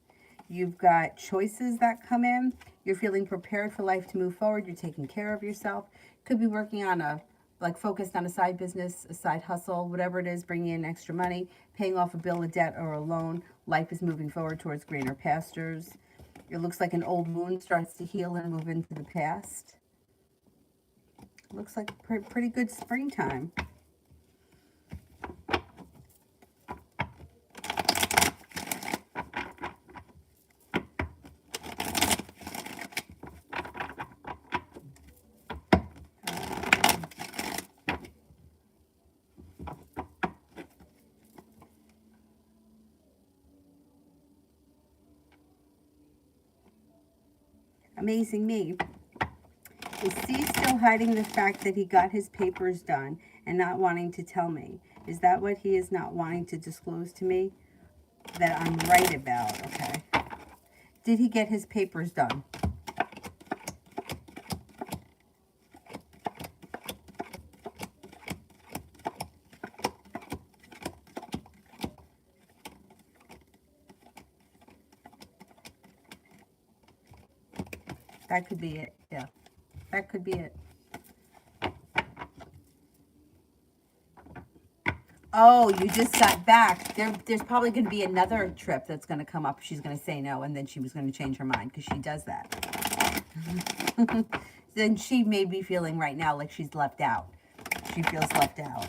You've got choices that come in. You're feeling prepared for life to move forward. You're taking care of yourself. Could be working on focused on a side business, a side hustle, whatever it is, bringing in extra money, paying off a bill, a debt, or a loan. Life is moving forward towards greener pastures. It looks like an old wound starts to heal and move into the past. Looks like pretty good springtime. Amazing me. Is C still hiding the fact that he got his papers done and not wanting to tell me? Is that what he is not wanting to disclose to me that I'm right about? Okay. Did he get his papers done? That could be it. Yeah. That could be it. Oh, you just got back. There's probably going to be another trip that's going to come up. She's going to say no, and then she was going to change her mind because she does that. Then she may be feeling right now like she's left out. She feels left out.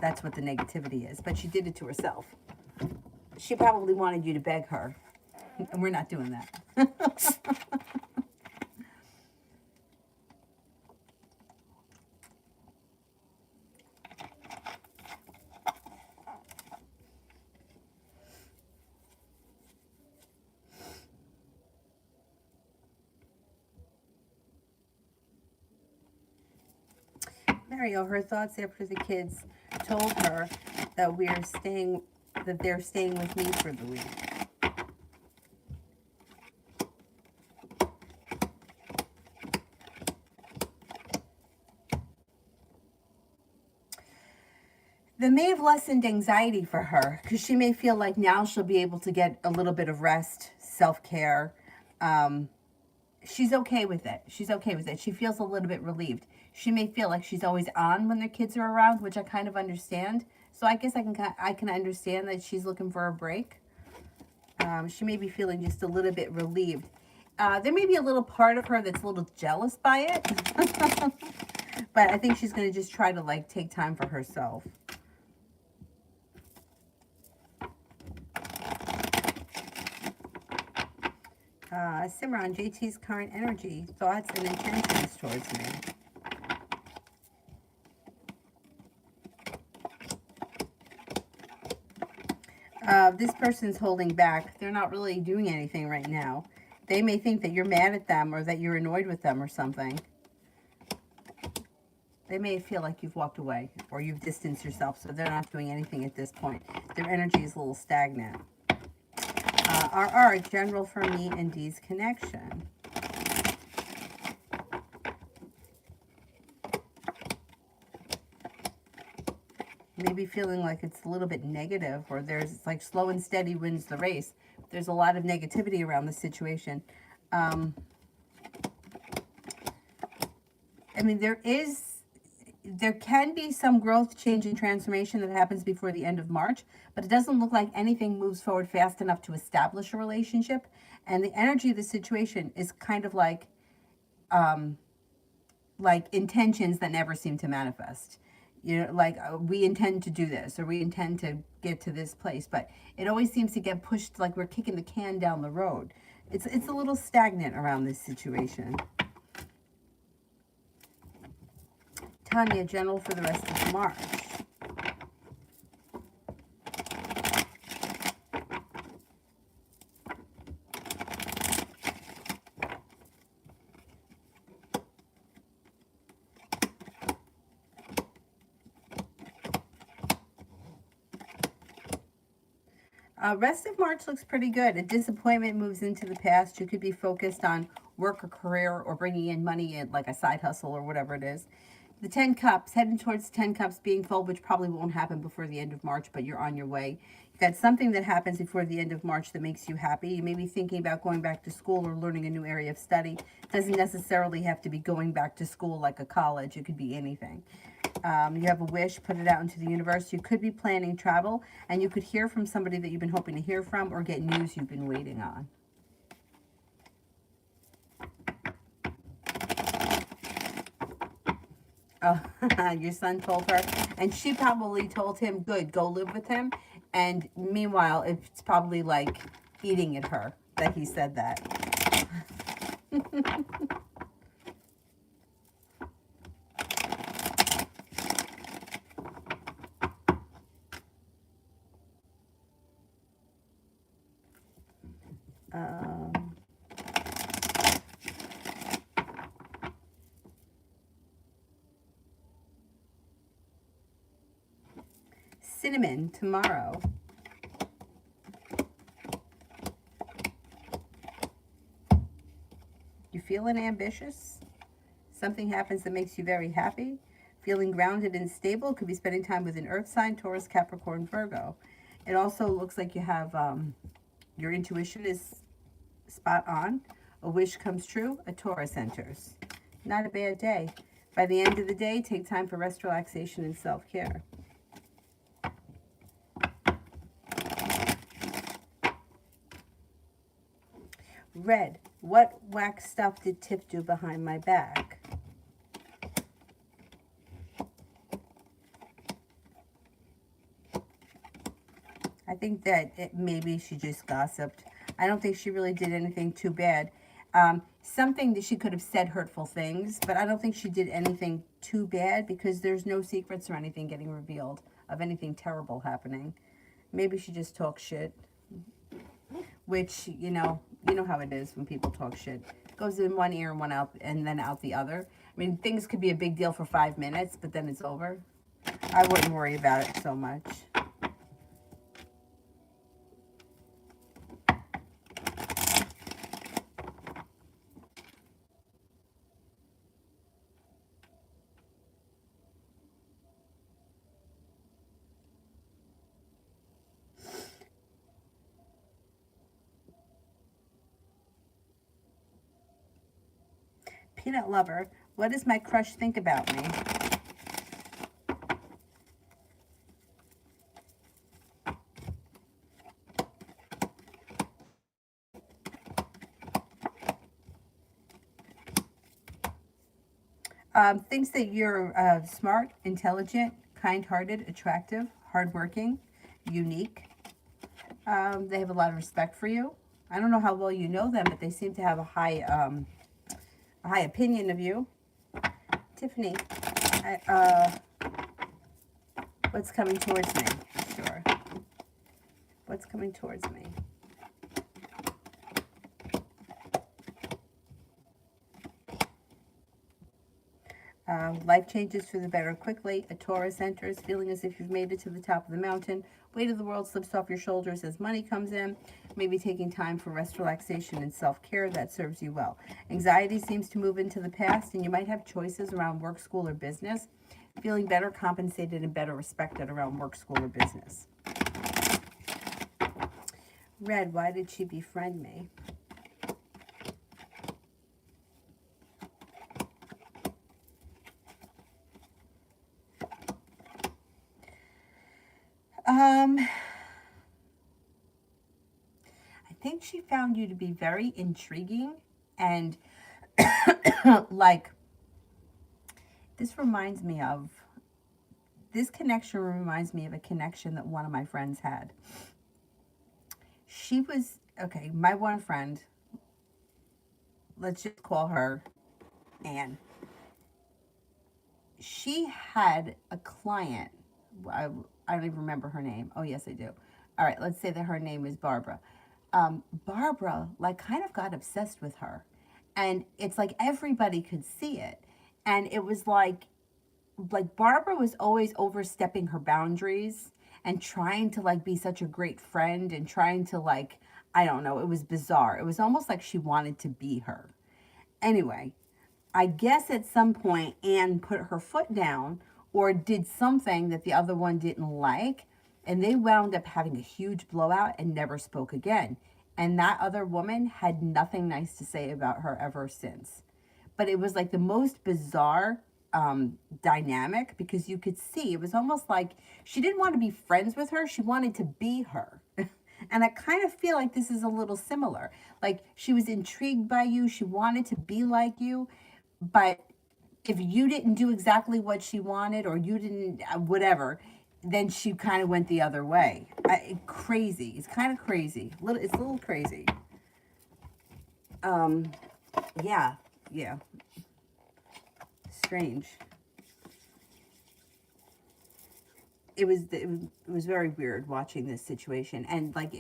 That's what the negativity is. But she did it to herself. She probably wanted you to beg her. And we're not doing that. Mario, her thoughts after the kids told her that we're staying that they're staying with me for the week. That may have lessened anxiety for her because she may feel like now she'll be able to get a little bit of rest, self-care. She's okay with it. She's okay with it. She feels a little bit relieved. She may feel like she's always on when their kids are around, which I kind of understand. So I guess I can understand that she's looking for a break. She may be feeling just a little bit relieved. There may be a little part of her that's a little jealous by it. But I think she's going to just try to like take time for herself. Simran, JT's current energy, thoughts, and intentions towards me. This person's holding back. They're not really doing anything right now. They may think that you're mad at them or that you're annoyed with them or something. They may feel like you've walked away or you've distanced yourself, so they're not doing anything at this point. Their energy is a little stagnant. RR, general for me and D's connection. Maybe feeling like it's a little bit negative, or there's like slow and steady wins the race. There's a lot of negativity around the situation. I mean, there can be some growth, change, and transformation that happens before the end of March, but it doesn't look like anything moves forward fast enough to establish a relationship. And the energy of the situation is kind of like intentions that never seem to manifest. You know, like we intend to do this, or we intend to get to this place, but it always seems to get pushed like we're kicking the can down the road. It's a little stagnant around this situation. Tanya, general for the rest of March. Rest of March looks pretty good. A disappointment moves into the past. You could be focused on work or career or bringing in money in like a side hustle or whatever it is. The 10 Cups, heading towards 10 Cups being full, which probably won't happen before the end of March, but you're on your way. You've got something that happens before the end of March that makes you happy. You may be thinking about going back to school or learning a new area of study. It doesn't necessarily have to be going back to school like a college. It could be anything. You have a wish, put it out into the universe. You could be planning travel, and you could hear from somebody that you've been hoping to hear from, or get news you've been waiting on. Oh, your son told her, and she probably told him, good, go live with him. And meanwhile, it's probably like eating at her that he said that. Cinnamon, tomorrow. You feeling ambitious? Something happens that makes you very happy? Feeling grounded and stable? Could be spending time with an earth sign, Taurus, Capricorn, Virgo. It also looks like you have, your intuition is spot on. A wish comes true, a Taurus enters. Not a bad day. By the end of the day, take time for rest, relaxation, and self-care. Red, what whack stuff did Tip do behind my back? I think that maybe she just gossiped. I don't think she really did anything too bad. Something that she could have said hurtful things, but I don't think she did anything too bad because there's no secrets or anything getting revealed of anything terrible happening. Maybe she just talks shit, which, you know how it is when people talk shit. It goes in one ear and one out, and then out the other. I mean, things could be a big deal for 5 minutes, but then it's over. I wouldn't worry about it so much. Peanut lover, what does my crush think about me? Thinks that you're smart, intelligent, kind-hearted, attractive, hardworking, unique. They have a lot of respect for you. I don't know how well you know them, but they seem to have a high opinion of you. Tiffany, what's coming towards me? Sure. What's coming towards me? Life changes for the better quickly. A Taurus enters, feeling as if you've made it to the top of the mountain. Weight of the world slips off your shoulders as money comes in. Maybe taking time for rest, relaxation, and self-care that serves you well. Anxiety seems to move into the past, and you might have choices around work, school, or business. Feeling better compensated and better respected around work, school, or business. Red, why did she befriend me? I think she found you to be very intriguing and like this connection reminds me of a connection that one of my friends had. She was, okay, my one friend, let's just call her Anne. She had a client, I don't even remember her name. Oh, yes, I do. All right, let's say that her name is Barbara. Barbara, like, kind of got obsessed with her. And it's like everybody could see it. And it was like Barbara was always overstepping her boundaries and trying to, like, be such a great friend and trying to, like, I don't know, it was bizarre. It was almost like she wanted to be her. Anyway, I guess at some point Anne put her foot down or did something that the other one didn't like, and they wound up having a huge blowout and never spoke again. And that other woman had nothing nice to say about her ever since. But it was like the most bizarre dynamic, because you could see it was almost like she didn't want to be friends with her, she wanted to be her. And I kind of feel like this is a little similar. Like, she was intrigued by you, she wanted to be like you, but if you didn't do exactly what she wanted, or you didn't, whatever, then she kind of went the other way. Crazy. It's kind of crazy. It's a little crazy. Yeah. Strange. It was very weird watching this situation, and like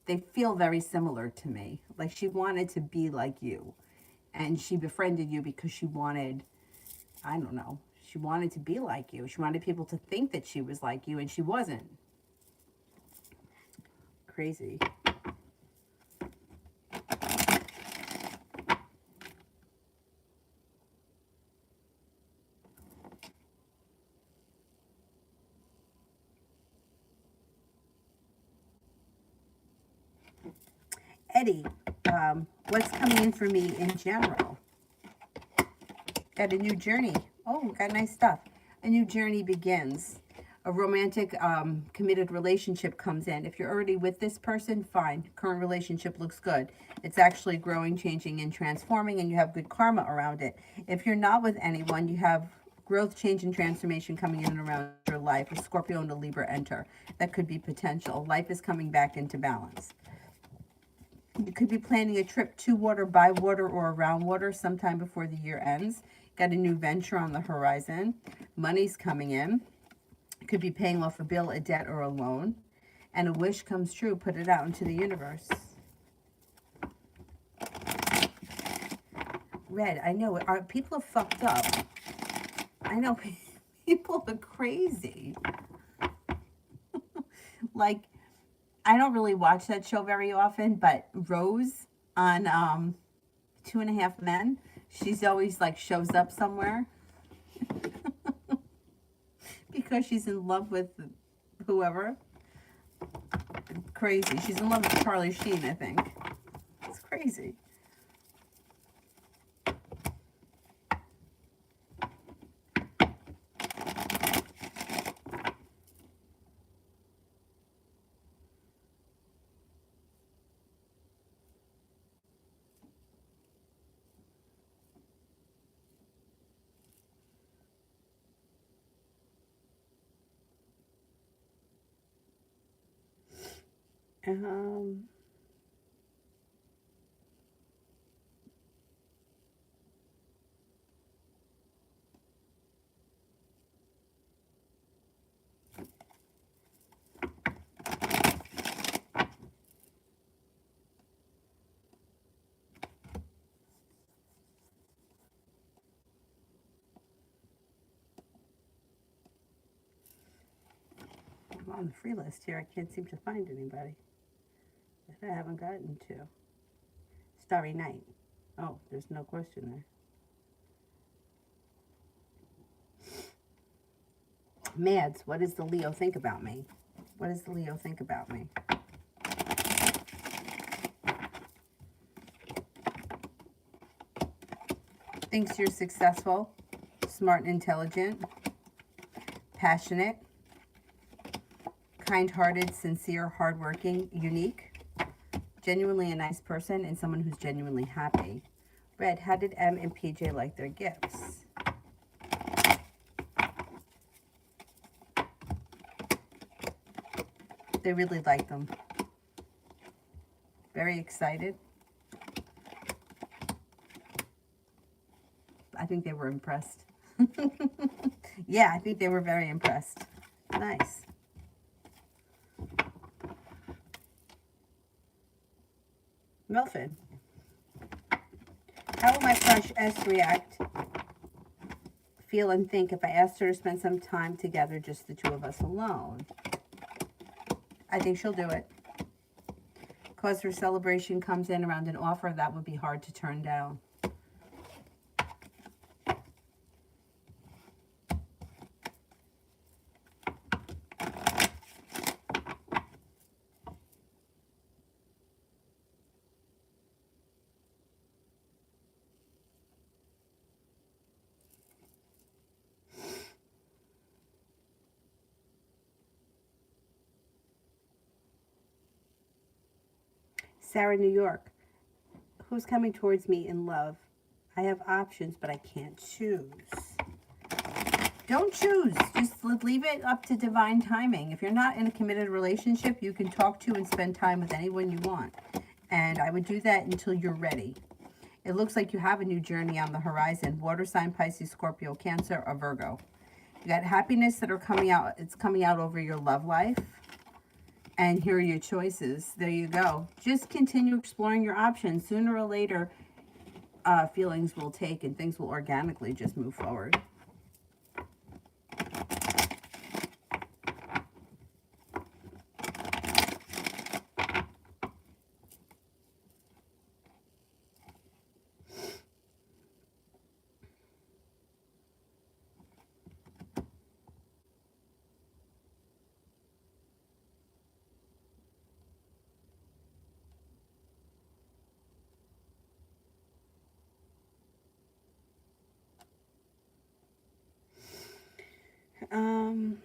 they feel very similar to me. Like, she wanted to be like you, and she befriended you because she wanted, I don't know, she wanted to be like you. She wanted people to think that she was like you, and she wasn't. Crazy. Eddie, what's coming in for me in general? Got a new journey. Oh, got nice stuff. A new journey begins. A romantic, committed relationship comes in. If you're already with this person, fine. Current relationship looks good. It's actually growing, changing, and transforming, and you have good karma around it. If you're not with anyone, you have growth, change, and transformation coming in and around your life. A Scorpio and a Libra enter. That could be potential. Life is coming back into balance. You could be planning a trip to water, by water, or around water sometime before the year ends. Got a new venture on the horizon. Money's coming in. You could be paying off a bill, a debt, or a loan. And a wish comes true. Put it out into the universe. Red, I know it. People are fucked up. I know people are crazy. Like, I don't really watch that show very often, but Rose on 2.5 Men, she's always like shows up somewhere because she's in love with whoever. Crazy. She's in love with Charlie Sheen, I think. It's crazy. Um, I'm on the free list here. I can't seem to find anybody that I haven't gotten to. Starry Night. Oh, there's no question there. Mads, what does the Leo think about me? What does the Leo think about me? Thinks you're successful, smart and intelligent, passionate, kind-hearted, sincere, hardworking, unique, genuinely a nice person, and someone who's genuinely happy. Red, how did M and PJ like their gifts? They really liked them. Very excited. I think they were impressed. Yeah, I think they were very impressed. Nice. Melfin. How will my crush S react, feel, and think if I asked her to spend some time together, just the two of us alone? I think she'll do it. Cause for celebration comes in around an offer that would be hard to turn down. Sarah, New York. Who's coming towards me in love? I have options, but I can't choose. Don't choose. Just leave it up to divine timing. If you're not in a committed relationship, you can talk to and spend time with anyone you want. And I would do that until you're ready. It looks like you have a new journey on the horizon. Water sign, Pisces, Scorpio, Cancer, or Virgo. You got happiness that are coming out. It's coming out over your love life. And here are your choices. There you go. Just continue exploring your options. Sooner or later, feelings will take and things will organically just move forward. Um,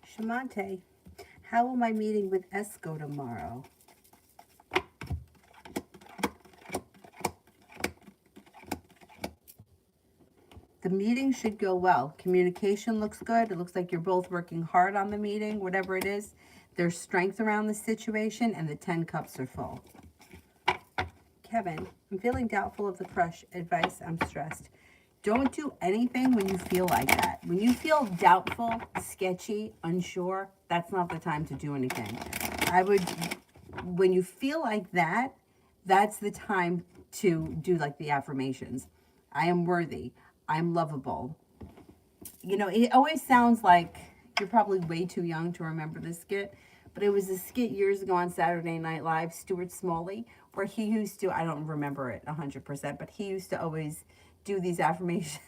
Shamante, how will my meeting with S go tomorrow? The meeting should go well. Communication looks good. It looks like you're both working hard on the meeting, whatever it is. There's strength around the situation, and the 10 cups are full. Kevin, I'm feeling doubtful of the crush. Advice, I'm stressed. Don't do anything when you feel like that. When you feel doubtful, sketchy, unsure, that's not the time to do anything. When you feel like that, that's the time to do like the affirmations. I am worthy. I'm lovable. You know, it always sounds like you're probably way too young to remember this skit, but it was a skit years ago on Saturday Night Live, Stuart Smalley, where he used to, I don't remember it 100%, but he used to always do these affirmations.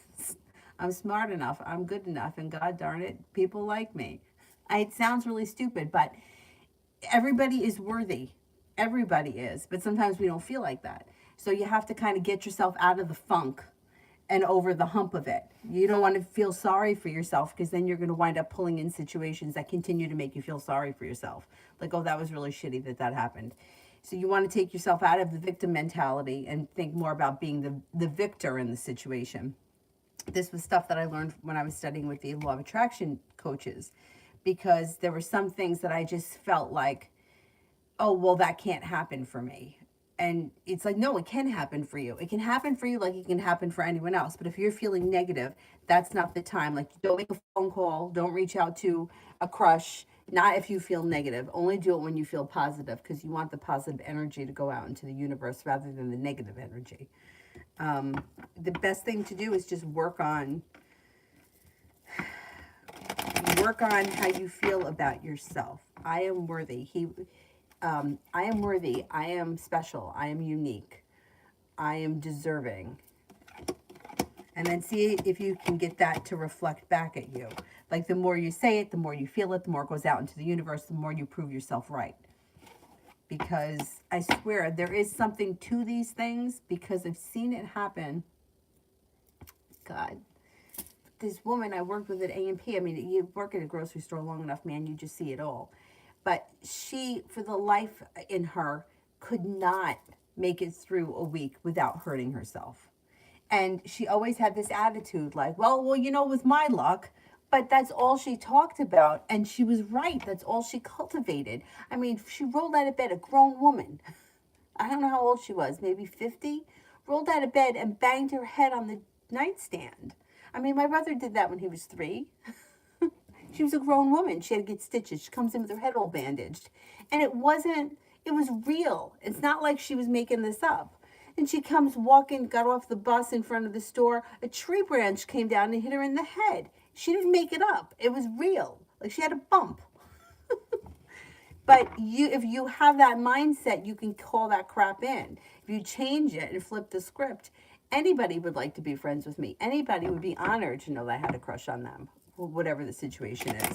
I'm smart enough, I'm good enough, and God darn it, people like me. It sounds really stupid, but everybody is worthy. Everybody is, but sometimes we don't feel like that. So you have to kind of get yourself out of the funk and over the hump of it. You don't want to feel sorry for yourself, because then you're going to wind up pulling in situations that continue to make you feel sorry for yourself. Like, oh, that was really shitty that happened. So you want to take yourself out of the victim mentality and think more about being the victor in the situation. This was stuff that I learned when I was studying with the law of attraction coaches, because there were some things that I just felt like, oh, well, that can't happen for me. And it's like, no, it can happen for you. It can happen for you like it can happen for anyone else. But if you're feeling negative, that's not the time. Like, don't make a phone call. Don't reach out to a crush. Not if you feel negative. Only do it when you feel positive, because you want the positive energy to go out into the universe rather than the negative energy. The best thing to do is just work on how you feel about yourself. I am worthy. I am worthy. I am special. I am unique. I am deserving. And then see if you can get that to reflect back at you. Like, the more you say it, the more you feel it, the more it goes out into the universe, the more you prove yourself right. Because I swear there is something to these things, because I've seen it happen. God. This woman I worked with at A&P, I mean, you work at a grocery store long enough, man, you just see it all. But she, for the life in her, could not make it through a week without hurting herself. And she always had this attitude like, well, with my luck. But that's all she talked about. And she was right. That's all she cultivated. I mean, she rolled out of bed, a grown woman. I don't know how old she was, maybe 50. Rolled out of bed and banged her head on the nightstand. I mean, my brother did that when he was 3. She was a grown woman. She had to get stitches. She comes in with her head all bandaged. And it was real. It's not like she was making this up. And she comes walking, got off the bus in front of the store. A tree branch came down and hit her in the head. She didn't make it up. It was real. Like, she had a bump. But if you have that mindset, you can call that crap in. If you change it and flip the script, anybody would like to be friends with me. Anybody would be honored to know that I had a crush on them, whatever the situation is.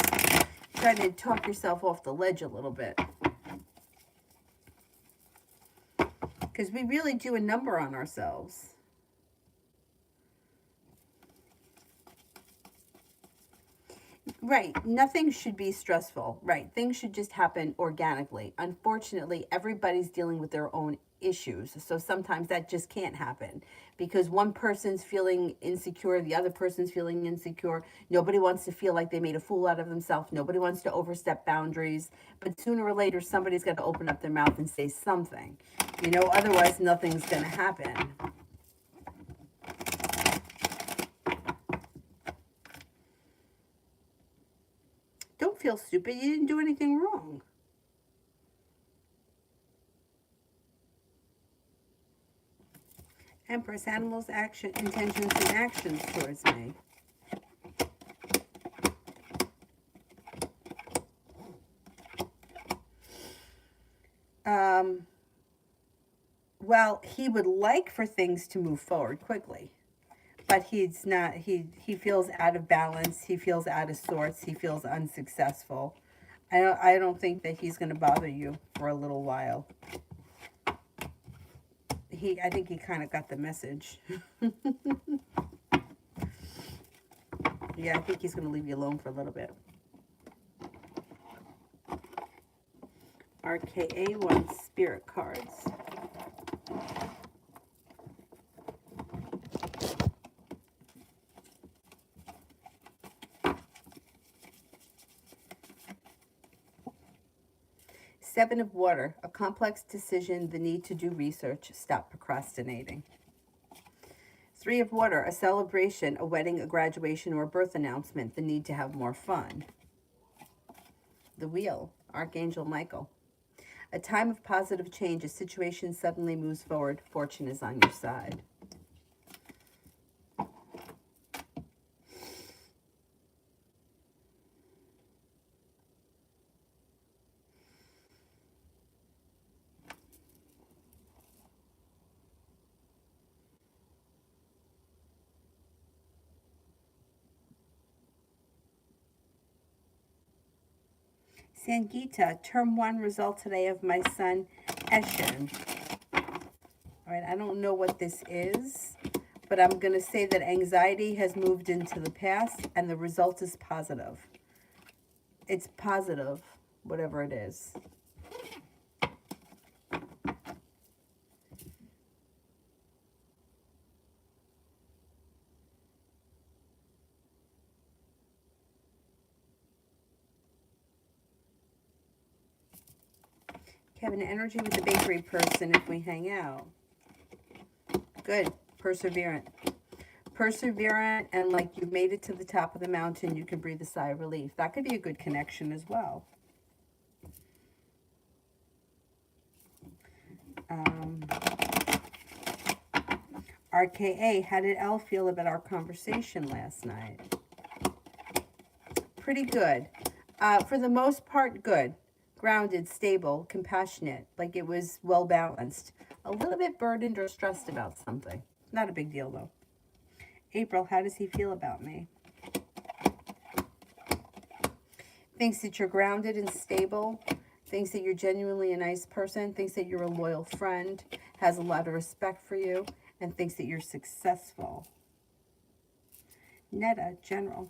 Try to talk yourself off the ledge a little bit. Because we really do a number on ourselves. Right. Nothing should be stressful. Right. Things should just happen organically. Unfortunately, everybody's dealing with their own issues. So sometimes that just can't happen, because one person's feeling insecure, the other person's feeling insecure. Nobody wants to feel like they made a fool out of themselves. Nobody wants to overstep boundaries. But sooner or later, somebody's got to open up their mouth and say something. Otherwise nothing's going to happen. Don't feel stupid. You didn't do anything wrong. Empress, animals, action, intentions, and actions towards me. Well, he would like for things to move forward quickly, but he's not. He feels out of balance. He feels out of sorts. He feels unsuccessful. I don't think that he's going to bother you for a little while. I think he kind of got the message. Yeah, I think he's going to leave you alone for a little bit. RKA1 Spirit cards. Seven of Water, a complex decision, the need to do research, stop procrastinating. Three of Water, a celebration, a wedding, a graduation, or a birth announcement, the need to have more fun. The Wheel, Archangel Michael. A time of positive change, a situation suddenly moves forward, fortune is on your side. Sangita, term 1 result today of my son, Eshin. All right, I don't know what this is, but I'm going to say that anxiety has moved into the past and the result is positive. It's positive, whatever it is. Kevin, energy with the bakery person if we hang out. Good. Perseverant. Perseverant, and like you've made it to the top of the mountain, you can breathe a sigh of relief. That could be a good connection as well. RKA, how did Elle feel about our conversation last night? Pretty good. For the most part, good. Grounded, stable, compassionate, like it was well balanced. A little bit burdened or stressed about something. Not a big deal though. April, how does he feel about me? Thinks that you're grounded and stable. Thinks that you're genuinely a nice person. Thinks that you're a loyal friend. Has a lot of respect for you. And thinks that you're successful. Netta, general.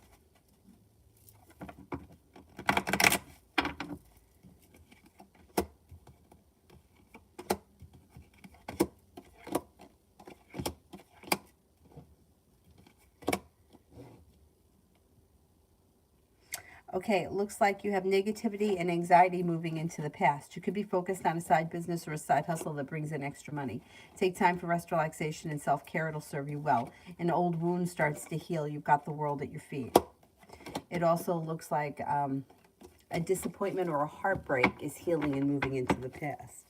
Okay, it looks like you have negativity and anxiety moving into the past. You could be focused on a side business or a side hustle that brings in extra money. Take time for rest, relaxation, and self-care. It'll serve you well. An old wound starts to heal. You've got the world at your feet. It also looks like a disappointment or a heartbreak is healing and moving into the past.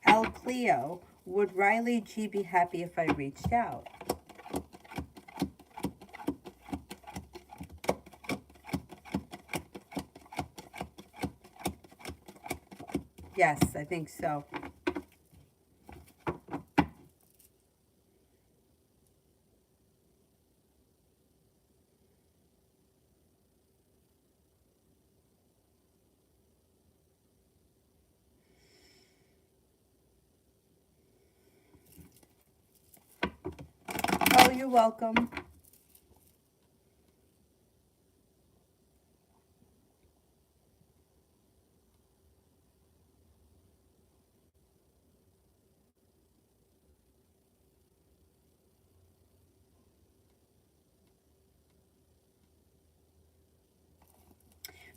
El Cleo, would Riley G be happy if I reached out? Yes, I think so. Oh, you're welcome.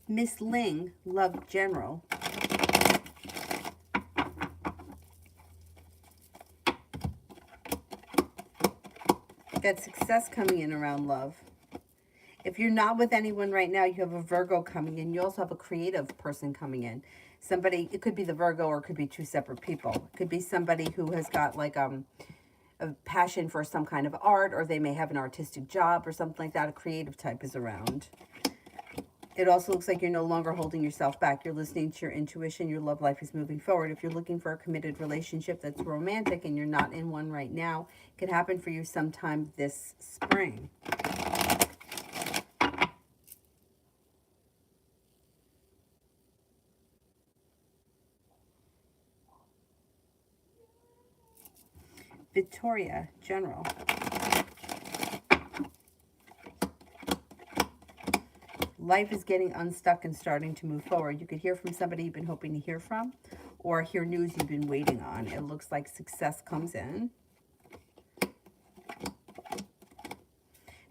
Miss Ling, love general. Got success coming in around love. If you're not with anyone right now, you have a Virgo coming in. You also have a creative person coming in. Somebody, it could be the Virgo or it could be two separate people. It could be somebody who has got like a passion for some kind of art, or they may have an artistic job or something like that. A creative type is around. It also looks like you're no longer holding yourself back. You're listening to your intuition. Your love life is moving forward. If you're looking for a committed relationship that's romantic and you're not in one right now, it could happen for you sometime this spring. Victoria, general. Life is getting unstuck and starting to move forward. You could hear from somebody you've been hoping to hear from, or hear news you've been waiting on. It looks like success comes in.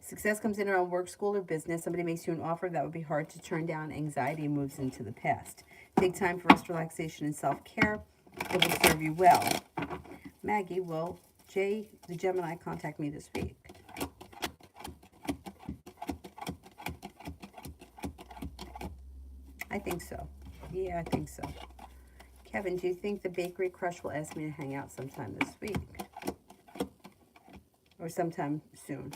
Success comes in around work, school, or business. Somebody makes you an offer that would be hard to turn down. Anxiety moves into the past. Take time for rest, relaxation, and self-care. It will serve you well. Maggie, will Jay, the Gemini, contact me this week? I think so. Yeah, I think so. Kevin, do you think the bakery crush will ask me to hang out sometime this week? Or sometime soon?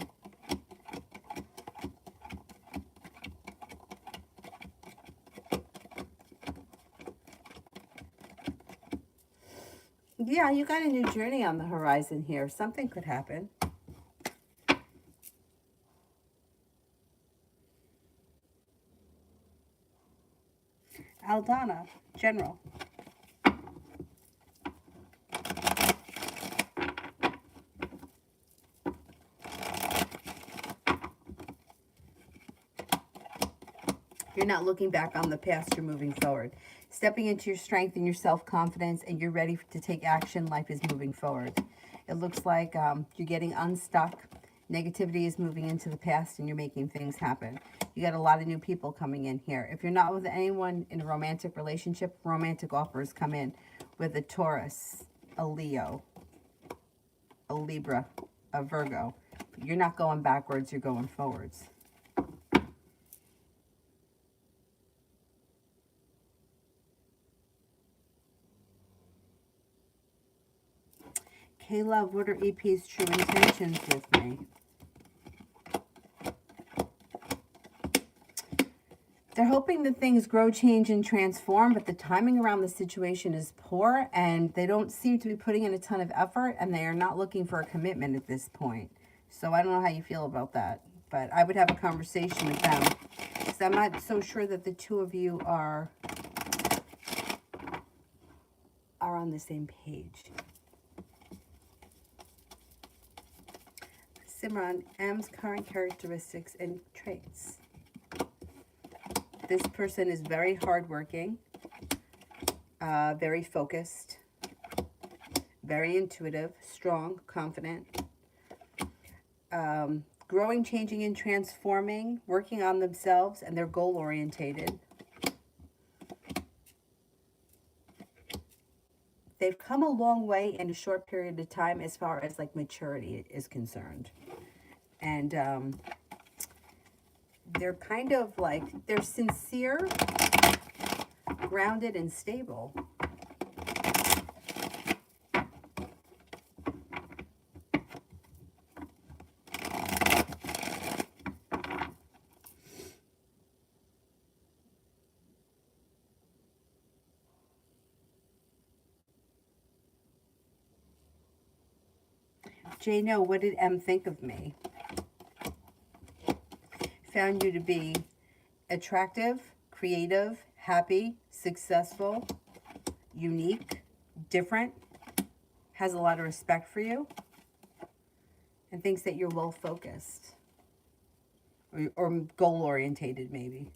Yeah, you got a new journey on the horizon here. Something could happen. Aldana, general. You're not looking back on the past, you're moving forward. Stepping into your strength and your self-confidence, and you're ready to take action. Life is moving forward. It looks like you're getting unstuck. Negativity is moving into the past and you're making things happen. You got a lot of new people coming in here. If you're not with anyone in a romantic relationship, romantic offers come in with a Taurus, a Leo, a Libra, a Virgo. You're not going backwards, you're going forwards. K-Love, what are EP's true intentions with me? They're hoping that things grow, change, and transform, but the timing around the situation is poor, and they don't seem to be putting in a ton of effort, and they are not looking for a commitment at this point. So I don't know how you feel about that, but I would have a conversation with them, because I'm not so sure that the two of you are on the same page. Simran, M's current characteristics and traits. This person is very hardworking, very focused, very intuitive, strong, confident, growing, changing, and transforming, working on themselves, and they're goal-orientated. They've come a long way in a short period of time as far as like maturity is concerned. And they're kind of like, they're sincere, grounded, and stable. Jano, what did M think of me? Found you to be attractive, creative, happy, successful, unique, different, has a lot of respect for you, and thinks that you're well focused or goal orientated maybe.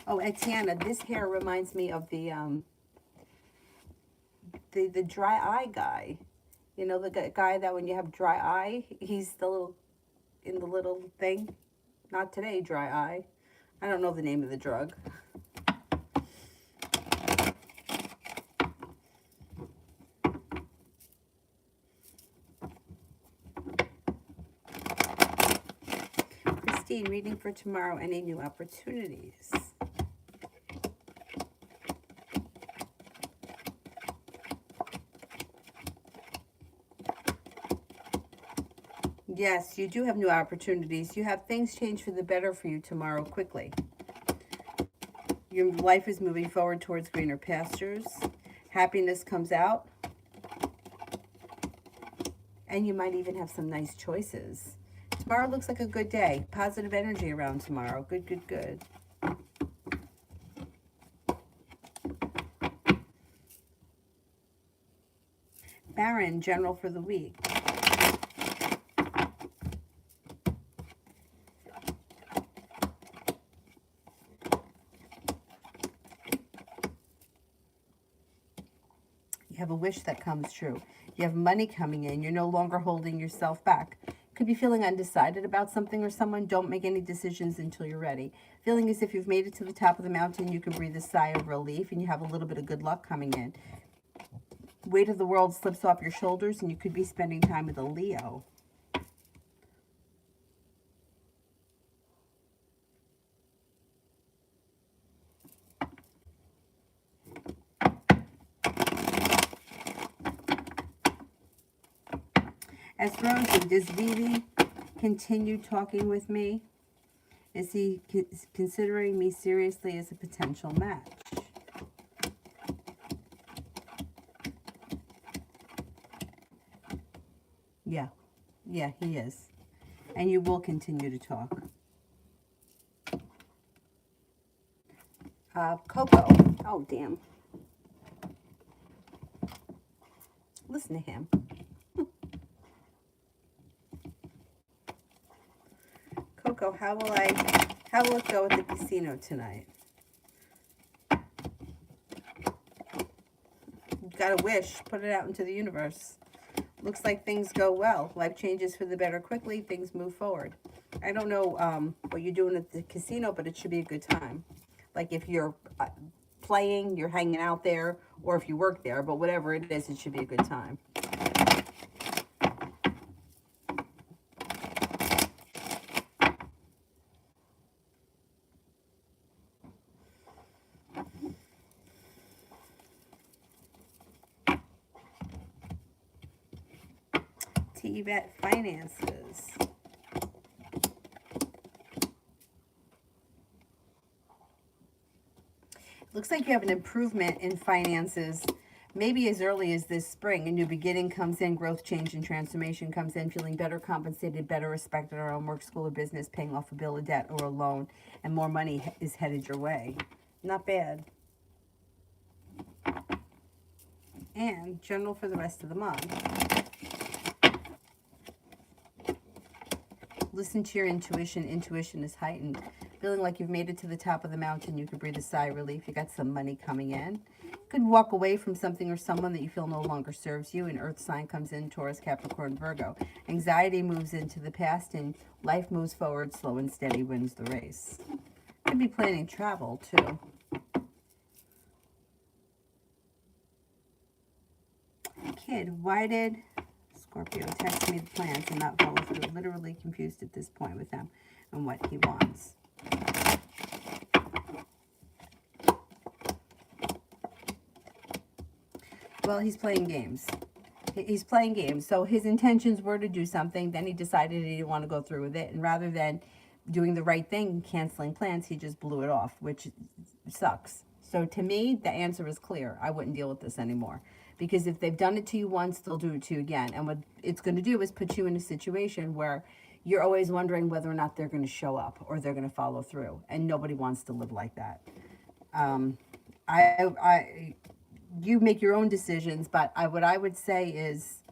Oh, Etiana, this hair reminds me of the dry eye guy. You know, the guy that when you have dry eye, he's the little in the little thing. Not today, dry eye. I don't know the name of the drug. Christine, reading for tomorrow, any new opportunities? Yes, you do have new opportunities. You have things change for the better for you tomorrow quickly. Your life is moving forward towards greener pastures. Happiness comes out. And you might even have some nice choices. Tomorrow looks like a good day. Positive energy around tomorrow. Good, good, good. Baron, general for the week. You have a wish that comes true. You have money coming in. You're no longer holding yourself back. Could be feeling undecided about something or someone. Don't make any decisions until you're ready. Feeling as if you've made it to the top of the mountain, you can breathe a sigh of relief and you have a little bit of good luck coming in. Weight of the world slips off your shoulders and you could be spending time with a Leo. Astrology, does Vivi continue talking with me? Is he considering me seriously as a potential match? Yeah. Yeah, he is. And you will continue to talk. Coco. Oh, damn. Listen to him. Coco, how will it go at the casino tonight? You got a wish. Put it out into the universe. Looks like things go well. Life changes for the better quickly. Things move forward. I don't know what you're doing at the casino, but it should be a good time. Like if you're playing, you're hanging out there, or if you work there, but whatever it is, it should be a good time. TVET finances. Looks like you have an improvement in finances maybe as early as this spring. A new beginning comes in, growth, change, and transformation comes in, feeling better compensated, better respected around work, school, or business, paying off a bill, a debt, or a loan, and more money is headed your way. Not bad. And general for the rest of the month. Listen to your intuition. Intuition is heightened. Feeling like you've made it to the top of the mountain, you can breathe a sigh of relief. You got some money coming in. You could walk away from something or someone that you feel no longer serves you. An earth sign comes in, Taurus, Capricorn, Virgo. Anxiety moves into the past and life moves forward. Slow and steady wins the race. Could be planning travel too. Kid, why did Scorpio text me the plans and not follow through? Literally confused at this point with him and what he wants. Well, he's playing games. He's playing games. So his intentions were to do something. Then he decided he didn't want to go through with it. And rather than doing the right thing, canceling plans, he just blew it off, which sucks. So to me, the answer is clear. I wouldn't deal with this anymore. Because if they've done it to you once, they'll do it to you again. And what it's going to do is put you in a situation where you're always wondering whether or not they're going to show up or they're going to follow through. And nobody wants to live like that. You make your own decisions, but what I would say is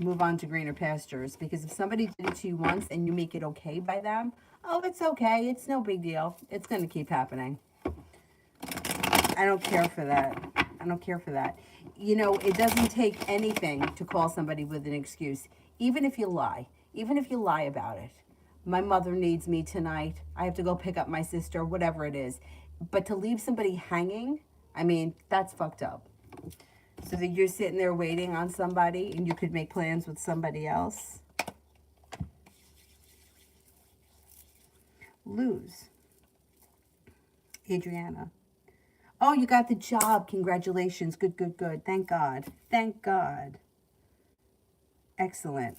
move on to greener pastures. Because if somebody did it to you once and you make it okay by them, oh, it's okay. It's no big deal. It's going to keep happening. I don't care for that. I don't care for that. You know, it doesn't take anything to call somebody with an excuse. Even if you lie about it. My mother needs me tonight. I have to go pick up my sister, whatever it is. But to leave somebody hanging, I mean, that's fucked up. So that you're sitting there waiting on somebody and you could make plans with somebody else. Lose. Adriana. Oh, you got the job. Congratulations. Good, good, good. Thank God. Thank God. Excellent.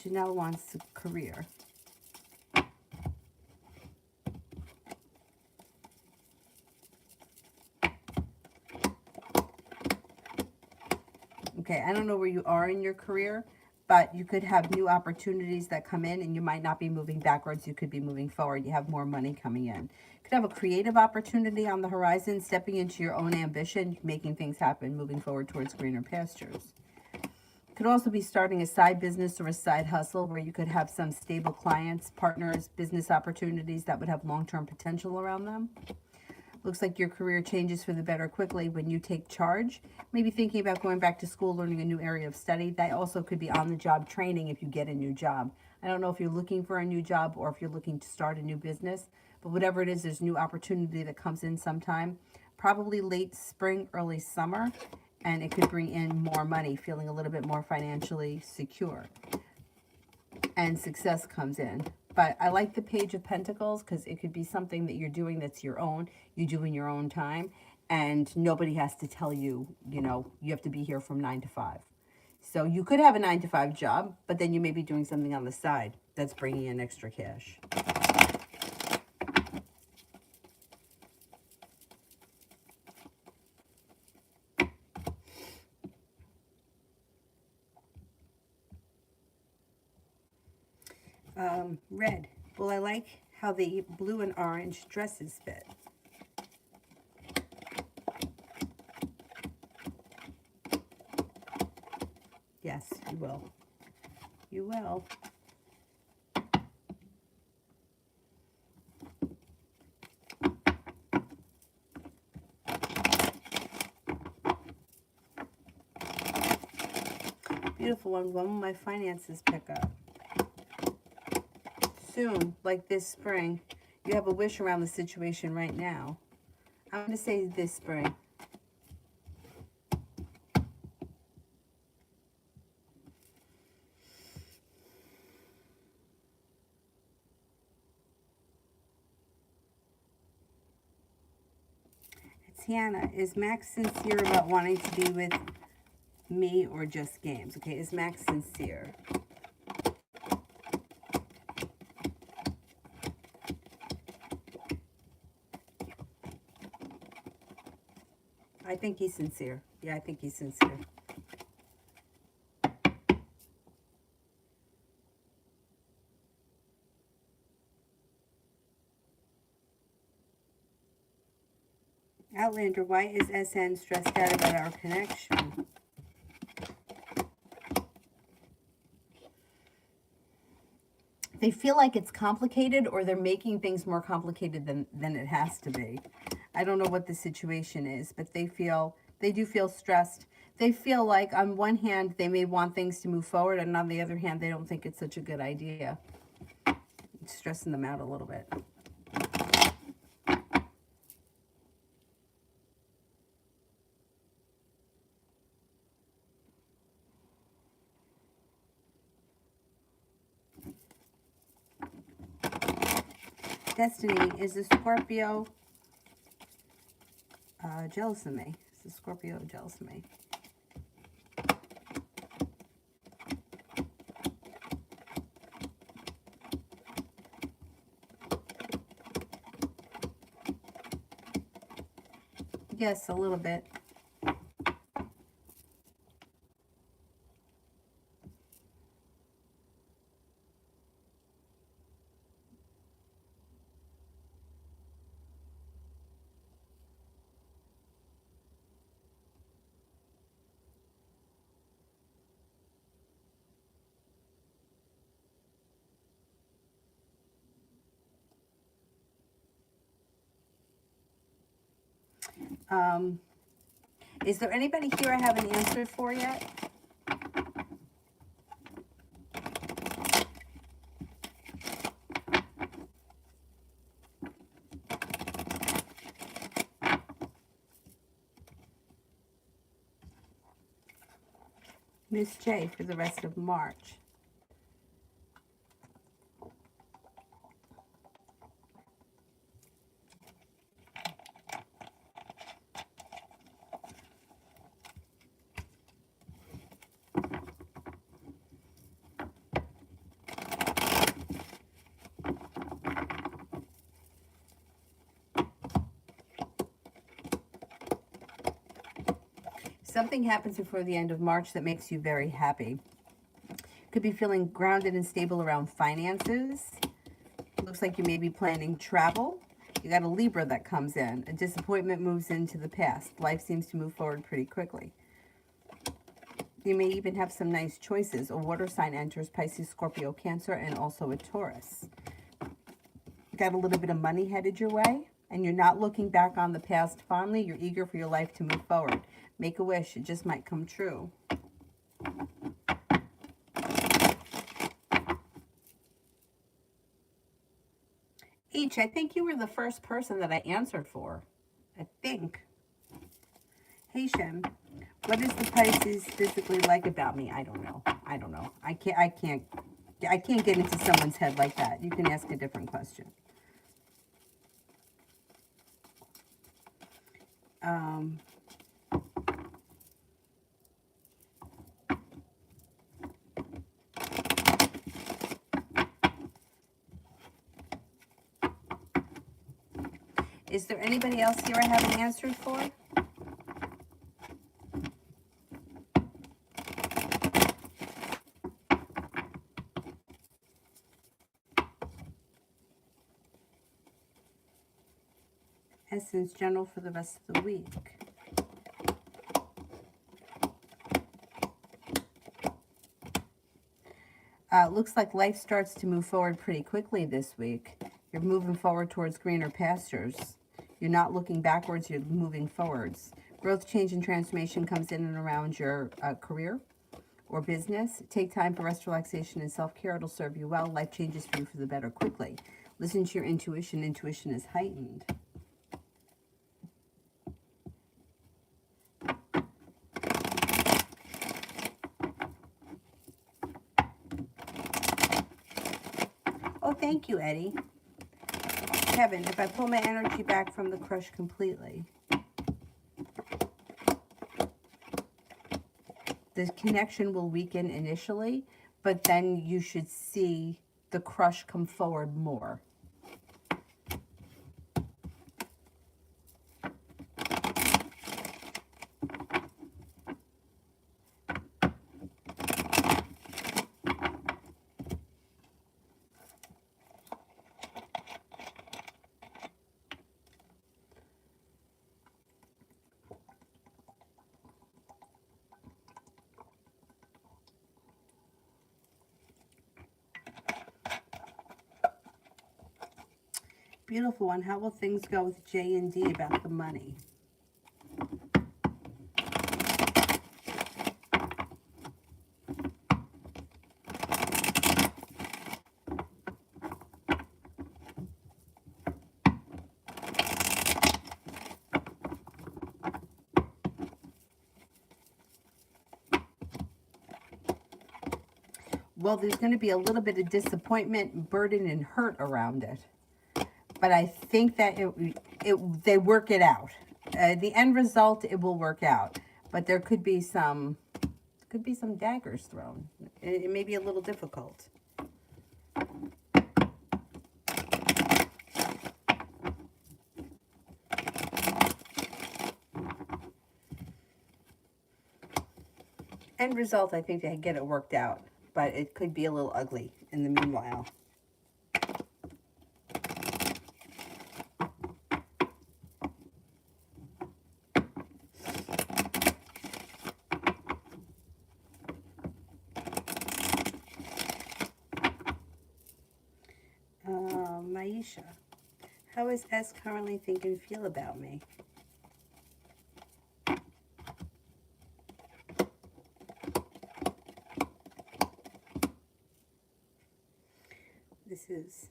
Chanel wants a career. Okay, I don't know where you are in your career, but you could have new opportunities that come in and you might not be moving backwards. You could be moving forward. You have more money coming in. You could have a creative opportunity on the horizon, stepping into your own ambition, making things happen, moving forward towards greener pastures. Could also be starting a side business or a side hustle where you could have some stable clients, partners, business opportunities that would have long-term potential around them. Looks like your career changes for the better quickly when you take charge. Maybe thinking about going back to school, learning a new area of study. That also could be on-the-job training if you get a new job. I don't know if you're looking for a new job or if you're looking to start a new business, but whatever it is, there's new opportunity that comes in sometime. Probably late spring, early summer. And it could bring in more money, feeling a little bit more financially secure. and success comes in. But I like the Page of Pentacles because it could be something that you're doing that's your own, you do in your own time, and nobody has to tell you, you know, you have to be here from 9 to 5. So you could have a 9 to 5 job, but then you may be doing something on the side that's bringing in extra cash. Red. Well, I like how the blue and orange dresses fit. Yes, you will. You will. Beautiful one. When will my finances pick up? Soon, like this spring. You have a wish around the situation right now. I'm going to say this spring. Tiana, is Max sincere about wanting to be with me or just games? Okay, is Max sincere? I think he's sincere. Yeah, I think he's sincere. Outlander, why is SN stressed out about our connection? They feel like it's complicated, or they're making things more complicated than it has to be. I don't know what the situation is, but they do feel stressed. They feel like on one hand, they may want things to move forward, and on the other hand, they don't think it's such a good idea. It's stressing them out a little bit. Destiny, is the Scorpio jealous of me? Is the Scorpio jealous of me? Yes, a little bit. Is there anybody here I haven't answered for yet? Miss J for the rest of March. Something happens before the end of March that makes you very happy. Could be feeling grounded and stable around finances. Looks like you may be planning travel. You got a Libra that comes in. A disappointment moves into the past. Life seems to move forward pretty quickly. You may even have some nice choices. A water sign enters: Pisces, Scorpio, Cancer, and also a Taurus. You got a little bit of money headed your way, and you're not looking back on the past fondly. You're eager for your life to move forward. Make a wish. It just might come true. H, I think you were the first person that I answered for. I think. Hey, Shem. What is the Pisces physically like about me? I don't know. I can't I can't get into someone's head like that. You can ask a different question. Is there anybody else here I haven't answered for? Essence general for the rest of the week. Looks like life starts to move forward pretty quickly this week. You're moving forward towards greener pastures. You're not looking backwards, you're moving forwards. Growth, change, and transformation comes in and around your career or business. Take time for rest, relaxation, and self-care. It'll serve you well. Life changes for you for the better quickly. Listen to your intuition. Intuition is heightened. Oh, thank you, Eddie. Kevin, if I pull my energy back from the crush completely, the connection will weaken initially, but then you should see the crush come forward more. Beautiful one. How will things go with J and D about the money? Well, there's going to be a little bit of disappointment, burden, and hurt around it. But I think that they work it out. The end result, it will work out. But there could be some daggers thrown. It may be a little difficult. End result, I think they get it worked out. But it could be a little ugly in the meanwhile. Maisha, how is S currently think and feel about me? This is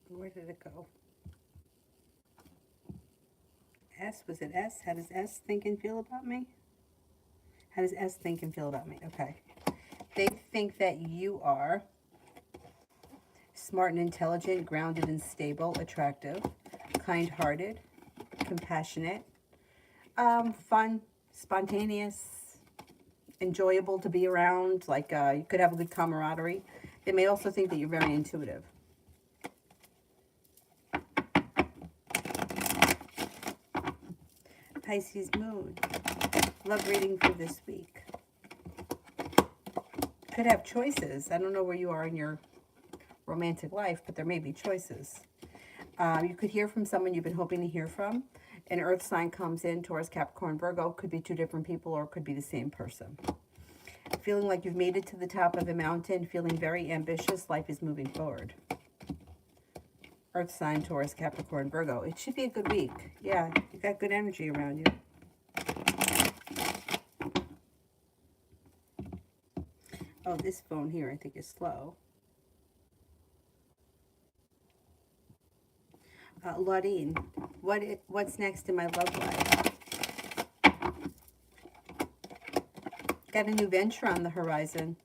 where did it go? S, was it S? How does S think and feel about me? How does S think and feel about me? Okay. They think that you are smart and intelligent, grounded and stable, attractive, kind-hearted, compassionate, fun, spontaneous, enjoyable to be around. Like you could have a good camaraderie. They may also think that you're very intuitive. Pisces mood. Love reading for this week. Could have choices. I don't know where you are in your romantic life, but there may be choices. You could hear from someone you've been hoping to hear from. An earth sign comes in, Taurus, Capricorn, Virgo. Could be two different people or it could be the same person. Feeling like you've made it to the top of a mountain, feeling very ambitious, life is moving forward. Earth sign, Taurus, Capricorn, Virgo. It should be a good week. Yeah, you got good energy around you. Oh, this phone here I think is slow. Laudine, what's next in my love life? Got a new venture on the horizon.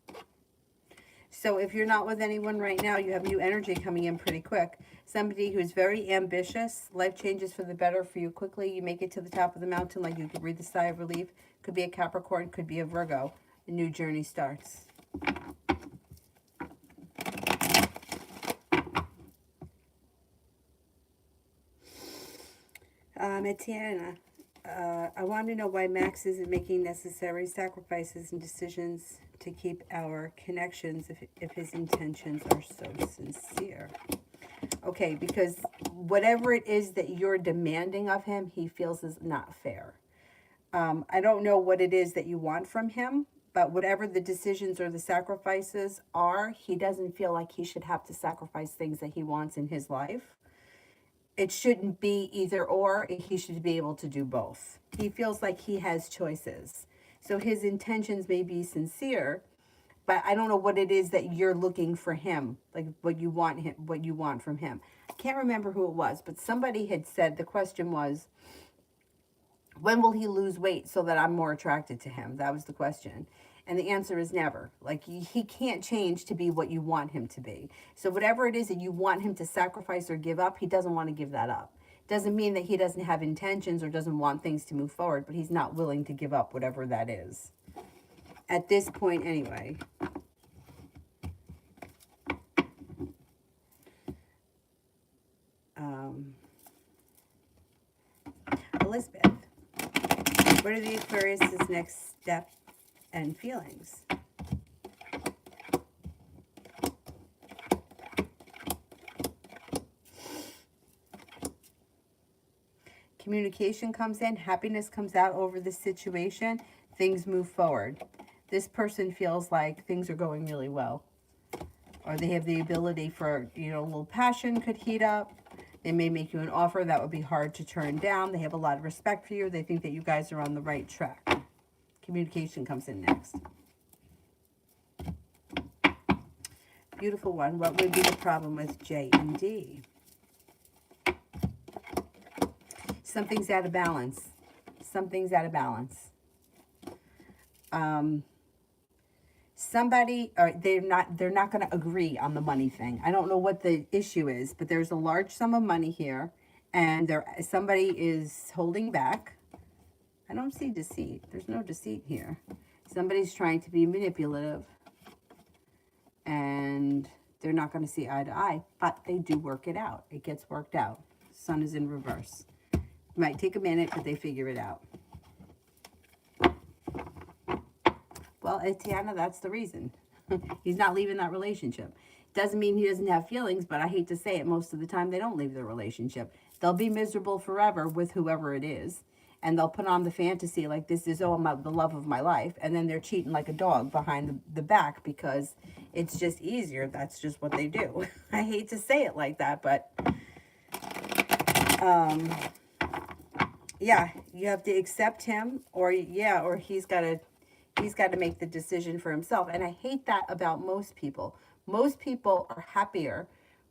So if you're not with anyone right now, you have new energy coming in pretty quick. Somebody who's very ambitious. Life changes for the better for you quickly. You make it to the top of the mountain like you could breathe a sigh of relief. Could be a Capricorn, could be a Virgo. A new journey starts. Etienne, I want to know why Max isn't making necessary sacrifices and decisions to keep our connections if his intentions are so sincere. Okay, because whatever it is that you're demanding of him, he feels is not fair. I don't know what it is that you want from him, but whatever the decisions or the sacrifices are, he doesn't feel like he should have to sacrifice things that he wants in his life. It shouldn't be either or. He should be able to do both. He feels like he has choices. So his intentions may be sincere, but I don't know what it is that you're looking for him, like what you want from him. I can't remember who it was, but somebody had said the question was, when will he lose weight so that I'm more attracted to him? That was the question. And the answer is never. Like, he can't change to be what you want him to be. So whatever it is that you want him to sacrifice or give up, he doesn't want to give that up. Doesn't mean that he doesn't have intentions or doesn't want things to move forward, but he's not willing to give up whatever that is. At this point anyway. Elizabeth, what are the Aquarius' next step and feelings? Communication comes in, happiness comes out over the situation, things move forward. This person feels like things are going really well. Or they have the ability for, a little passion could heat up. They may make you an offer that would be hard to turn down. They have a lot of respect for you. They think that you guys are on the right track. Communication comes in next. Beautiful one. What would be the problem with J and D? Something's out of balance. Something's out of balance. Somebody, or they're not going to agree on the money thing. I don't know what the issue is, but there's a large sum of money here, and somebody is holding back. I don't see deceit. There's no deceit here. Somebody's trying to be manipulative, and they're not going to see eye to eye, but they do work it out. It gets worked out. Sun is in reverse. It might take a minute, but they figure it out. Well, Etiana, that's the reason. He's not leaving that relationship. Doesn't mean he doesn't have feelings, but I hate to say it, most of the time they don't leave the relationship. They'll be miserable forever with whoever it is, and they'll put on the fantasy like this is, the love of my life, and then they're cheating like a dog behind the back because it's just easier. That's just what they do. I hate to say it like that, but yeah, you have to accept him, or he's got to make the decision for himself. And I hate that about most people. Most people are happier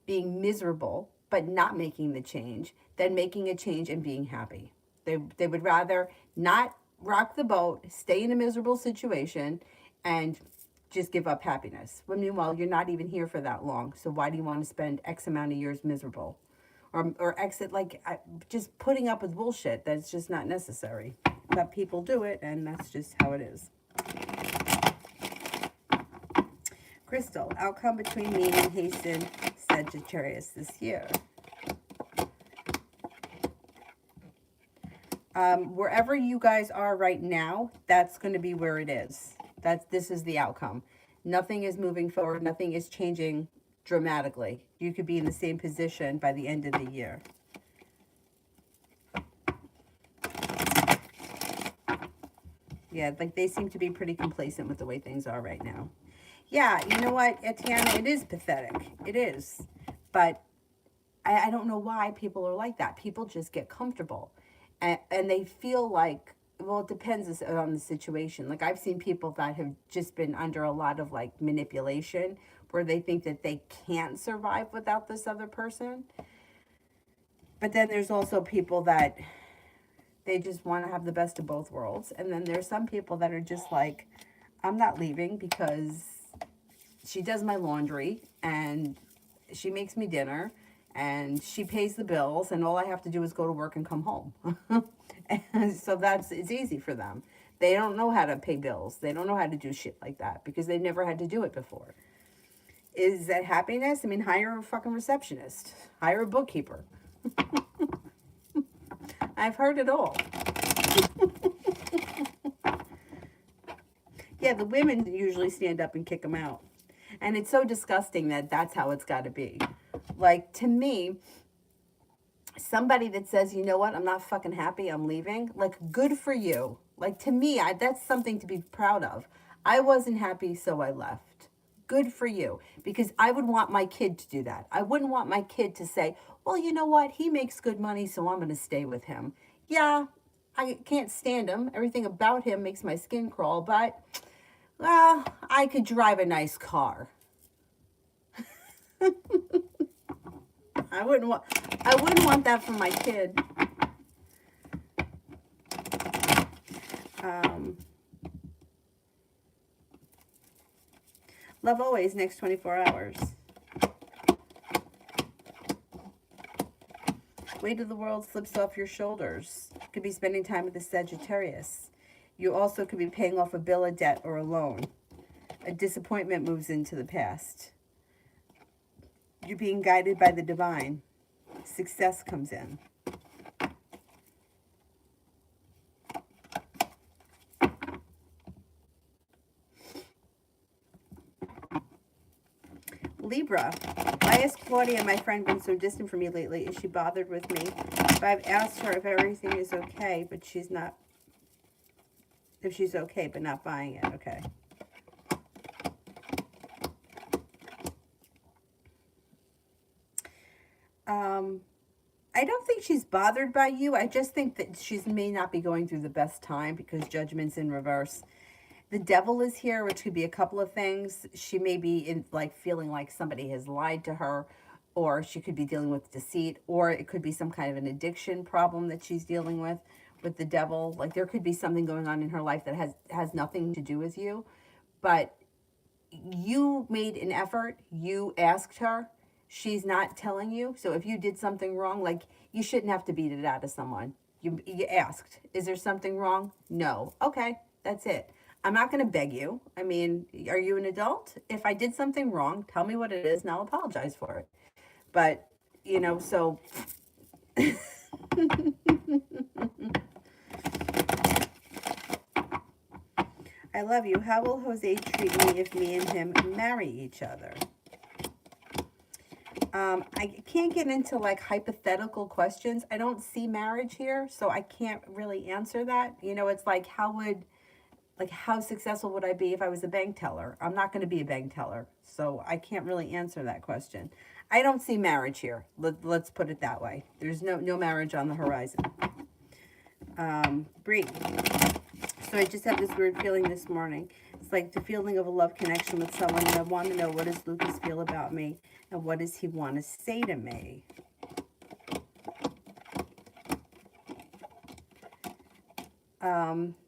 being miserable but not making the change than making a change and being happy. They would rather not rock the boat, stay in a miserable situation, and just give up happiness. When meanwhile, you're not even here for that long. So why do you want to spend X amount of years miserable? Or exit, just putting up with bullshit that's just not necessary. But people do it, and that's just how it is. Crystal, outcome between me and Hasten Sagittarius this year. Wherever you guys are right now, that's going to be where it is. This is the outcome. Nothing is moving forward. Nothing is changing dramatically. You could be in the same position by the end of the year. Yeah, they seem to be pretty complacent with the way things are right now. Yeah, you know what, Etienne, it is pathetic. It is. But I don't know why people are like that. People just get comfortable. And they feel like, well, it depends on the situation. Like, I've seen people that have just been under a lot of, manipulation, where they think that they can't survive without this other person. But then there's also people that they just want to have the best of both worlds. And then there's some people that are just like, I'm not leaving because she does my laundry and she makes me dinner and she pays the bills and all I have to do is go to work and come home. And so it's easy for them. They don't know how to pay bills. They don't know how to do shit like that because they've never had to do it before. Is that happiness? I mean, hire a fucking receptionist. Hire a bookkeeper. I've heard it all. Yeah, the women usually stand up and kick them out. And it's so disgusting that that's how it's got to be. Like, to me, somebody that says, you know what, I'm not fucking happy, I'm leaving, like, good for you. Like, to me, that's something to be proud of. I wasn't happy, so I left. Good for you. Because I would want my kid to do that. I wouldn't want my kid to say, well, you know what, he makes good money, so I'm going to stay with him. Yeah, I can't stand him. Everything about him makes my skin crawl, but, well, I could drive a nice car. I wouldn't want that for my kid. Love always, next 24 hours. Weight of the world slips off your shoulders. Could be spending time with the Sagittarius. You also could be paying off a bill, a debt, or a loan. A disappointment moves into the past. You're being guided by the divine. Success comes in. Libra. I asked Claudia, my friend, been so distant from me lately. Is she bothered with me? But I've asked her if everything is okay, but she's not. If she's okay, but not buying it. Okay. I don't think she's bothered by you. I just think that she may not be going through the best time because judgment's in reverse. The devil is here, which could be a couple of things. She may be in like feeling like somebody has lied to her, or she could be dealing with deceit, or it could be some kind of an addiction problem that she's dealing with the devil. Like there could be something going on in her life that has nothing to do with you, but you made an effort. You asked her. She's not telling you. So if you did something wrong, like you shouldn't have to beat it out of someone. You asked, is there something wrong? No. Okay, that's it. I'm not going to beg you. I mean, are you an adult? If I did something wrong, tell me what it is and I'll apologize for it. But, you know, so... I love you. How will Jose treat me if me and him marry each other? I can't get into like hypothetical questions. I don't see marriage here, so I can't really answer that. You know, it's like how successful would I be if I was a bank teller? I'm not going to be a bank teller, so I can't really answer that question. I don't see marriage here. Let's put it that way. There's no marriage on the horizon. Bree. So I just had this weird feeling this morning. It's like the feeling of a love connection with someone, and I want to know, what does Lucas feel about me, and what does he want to say to me?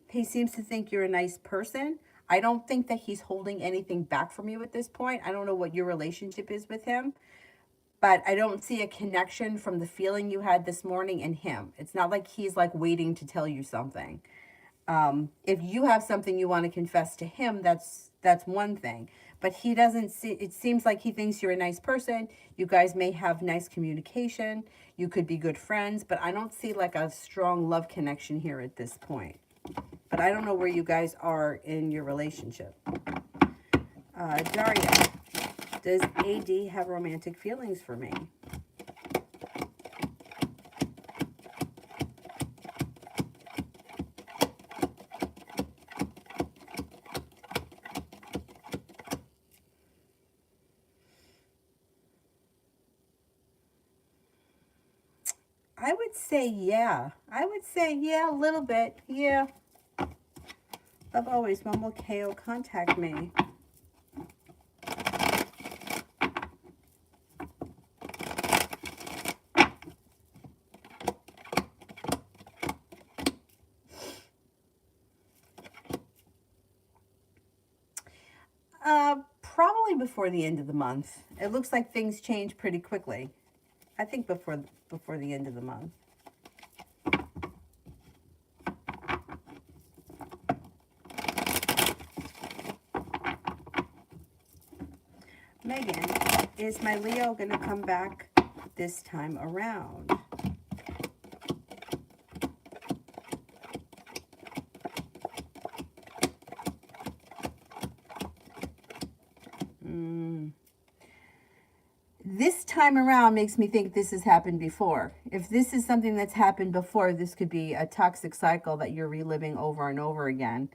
He seems to think you're a nice person. I don't think that he's holding anything back from you at this point. I don't know what your relationship is with him, but I don't see a connection from the feeling you had this morning and him. It's not like he's like waiting to tell you something. If you have something you want to confess to him, that's one thing. But he doesn't see, it seems like he thinks you're a nice person. You guys may have nice communication. You could be good friends, but I don't see like a strong love connection here at this point. But I don't know where you guys are in your relationship. Daria, does AD have romantic feelings for me? I would say yeah. I would say yeah, a little bit. Yeah. Love always. When will KO contact me? Probably before the end of the month. It looks like things change pretty quickly. I think before the end of the month. Megan, is my Leo going to come back this time around? This time around makes me think this has happened before. If this is something that's happened before, this could be a toxic cycle that you're reliving over and over again.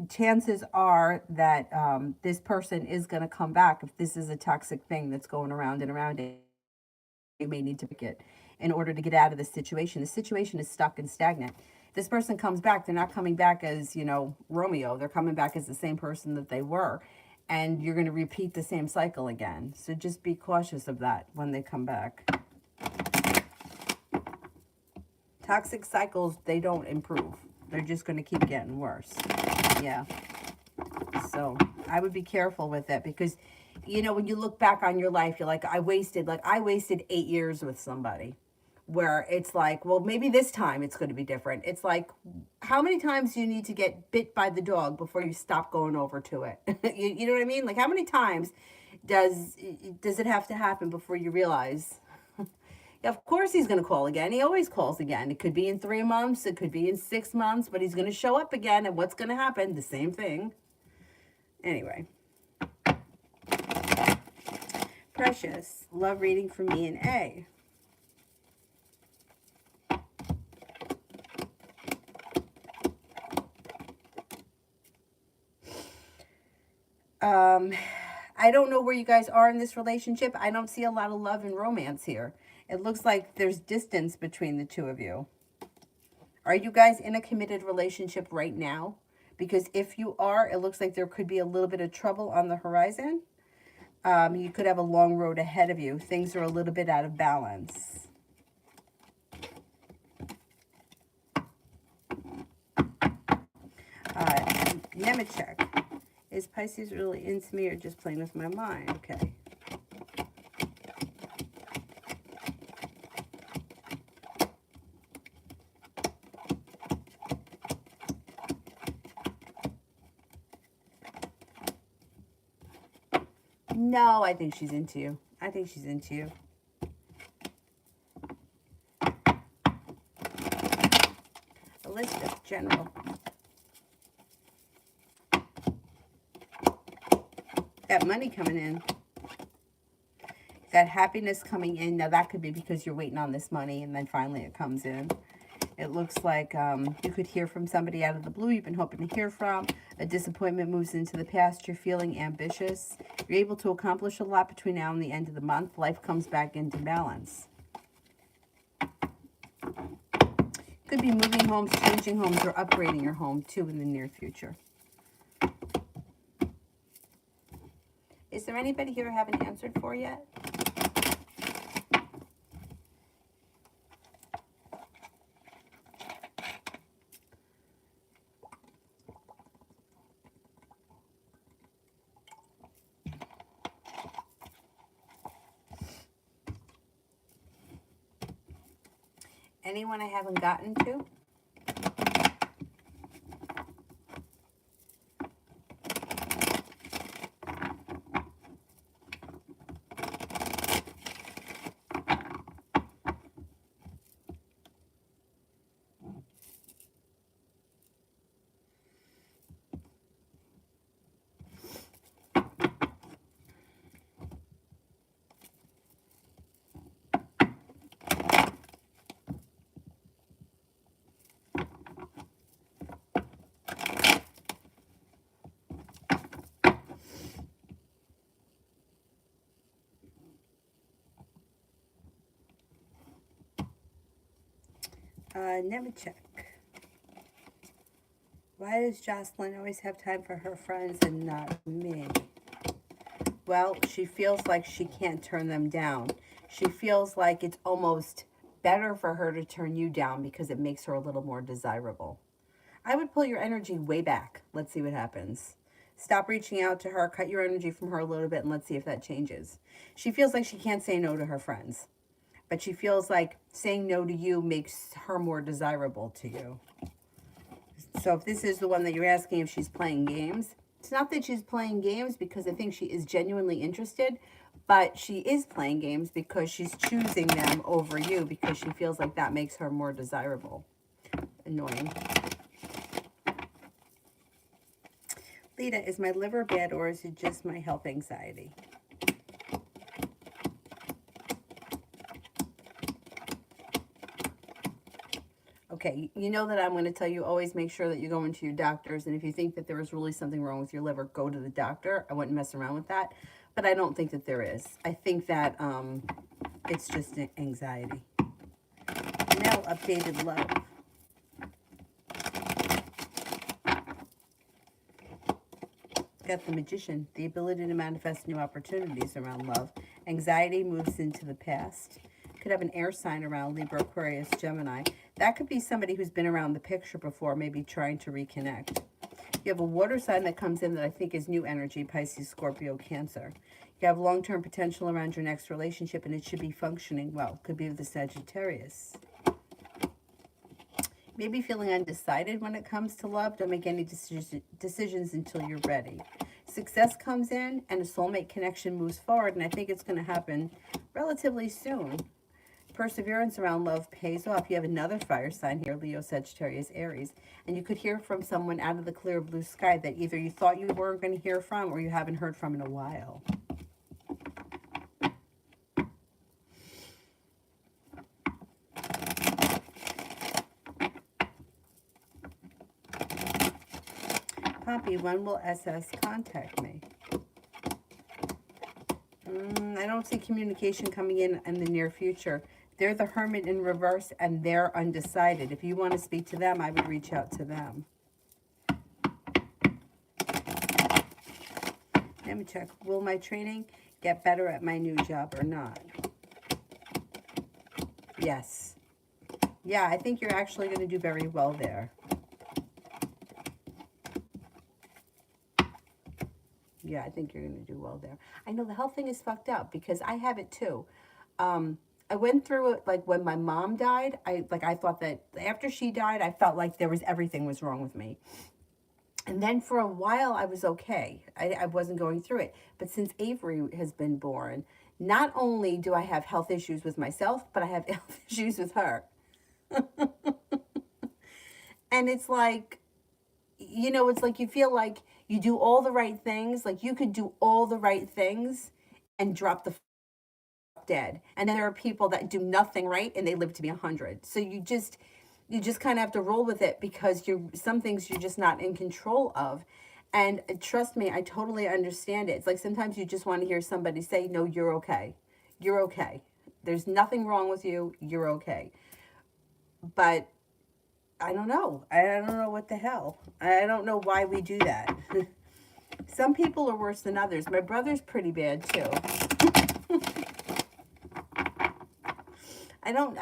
Chances are that this person is going to come back. If this is a toxic thing that's going around and around, you may need to pick it in order to get out of the situation. The situation is stuck and stagnant. This person comes back, they're not coming back as, Romeo. They're coming back as the same person that they were. And you're going to repeat the same cycle again. So just be cautious of that when they come back. Toxic cycles, they don't improve. They're just going to keep getting worse. Yeah. So I would be careful with it because, when you look back on your life, you're like, I wasted 8 years with somebody. Where it's like, well, maybe this time it's going to be different. It's like, how many times do you need to get bit by the dog before you stop going over to it? you know what I mean? Like, how many times does it have to happen before you realize? Yeah, of course he's going to call again. He always calls again. It could be in 3 months. It could be in 6 months. But he's going to show up again. And what's going to happen? The same thing. Anyway. Precious. Love reading from me and A. I don't know where you guys are in this relationship. I don't see a lot of love and romance here. It looks like there's distance between the two of you. Are you guys in a committed relationship right now? Because if you are, it looks like there could be a little bit of trouble on the horizon. You could have a long road ahead of you. Things are a little bit out of balance. Nemechek. Is Pisces really into me or just playing with my mind? Okay. No, I think she's into you. I think she's into you. Elizabeth, General. Got money coming in. Got happiness coming in. Now that could be because you're waiting on this money and then finally it comes in. It looks like you could hear from somebody out of the blue you've been hoping to hear from. A disappointment moves into the past. You're feeling ambitious. You're able to accomplish a lot between now and the end of the month. Life comes back into balance. Could be moving homes, changing homes, or upgrading your home too in the near future. Is there anybody here I haven't answered for yet? Anyone I haven't gotten to? Nemechek. Why does Jocelyn always have time for her friends and not me? Well, she feels like she can't turn them down. She feels like it's almost better for her to turn you down because it makes her a little more desirable. I would pull your energy way back. Let's see what happens. Stop reaching out to her, cut your energy from her a little bit, and let's see if that changes. She feels like she can't say no to her friends, but she feels like saying no to you makes her more desirable to you. So if this is the one that you're asking if she's playing games, it's not that she's playing games because I think she is genuinely interested, but she is playing games because she's choosing them over you because she feels like that makes her more desirable. Annoying. Lita, is my liver bad or is it just my health anxiety? Okay, you know that I'm going to tell you always make sure that you go into your doctors, and if you think that there is really something wrong with your liver, go to the doctor. I wouldn't mess around with that, but I don't think that there is. I think that it's just anxiety. Now, updated love. Got the Magician, the ability to manifest new opportunities around love. Anxiety moves into the past. Could have an air sign around Libra, Aquarius, Gemini. That could be somebody who's been around the picture before, maybe trying to reconnect. You have a water sign that comes in that I think is new energy, Pisces, Scorpio, Cancer. You have long-term potential around your next relationship, and it should be functioning well. Could be with the Sagittarius. Maybe feeling undecided when it comes to love. Don't make any decisions until you're ready. Success comes in, and a soulmate connection moves forward, and I think it's going to happen relatively soon. Perseverance around love pays off. You have another fire sign here, Leo, Sagittarius, Aries. And you could hear from someone out of the clear blue sky that either you thought you weren't going to hear from or you haven't heard from in a while. Poppy, when will SS contact me? I don't see communication coming in the near future. They're the Hermit in reverse, and they're undecided. If you want to speak to them, I would reach out to them. Let me check. Will my training get better at my new job or not? Yes. Yeah, I think you're actually going to do very well there. Yeah, I think you're going to do well there. I know the health thing is fucked up because I have it too. I went through it like when my mom died. I thought that after she died, I felt like everything was wrong with me. And then for a while, I was okay. I wasn't going through it. But since Avery has been born, not only do I have health issues with myself, but I have health issues with her. And it's like, it's like you feel like you do all the right things. Like you could do all the right things and drop the dead. And then there are people that do nothing right and they live to be 100. So you just kind of have to roll with it because some things you're just not in control of. And trust me, I totally understand it. It's like sometimes you just want to hear somebody say, no, you're okay. You're okay. There's nothing wrong with you. You're okay. But I don't know. I don't know what the hell. I don't know why we do that. Some people are worse than others. My brother's pretty bad too.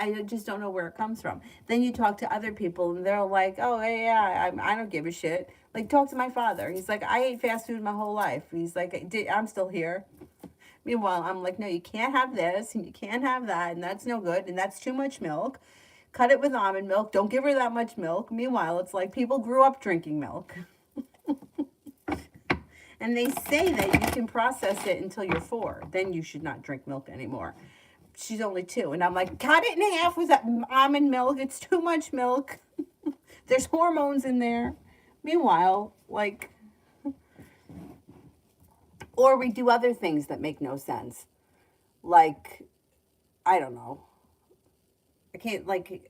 I just don't know where it comes from. Then you talk to other people and they're like, oh, yeah, I don't give a shit. Like, talk to my father. He's like, I ate fast food my whole life. He's like, I'm still here. Meanwhile, I'm like, no, you can't have this and you can't have that and that's no good and that's too much milk. Cut it with almond milk. Don't give her that much milk. Meanwhile, it's like people grew up drinking milk. And they say that you can process it until you're 4. Then you should not drink milk anymore. She's only 2. And I'm like, cut it in half with that almond milk. It's too much milk. There's hormones in there. Meanwhile, like, or we do other things that make no sense. Like, I don't know. I can't, like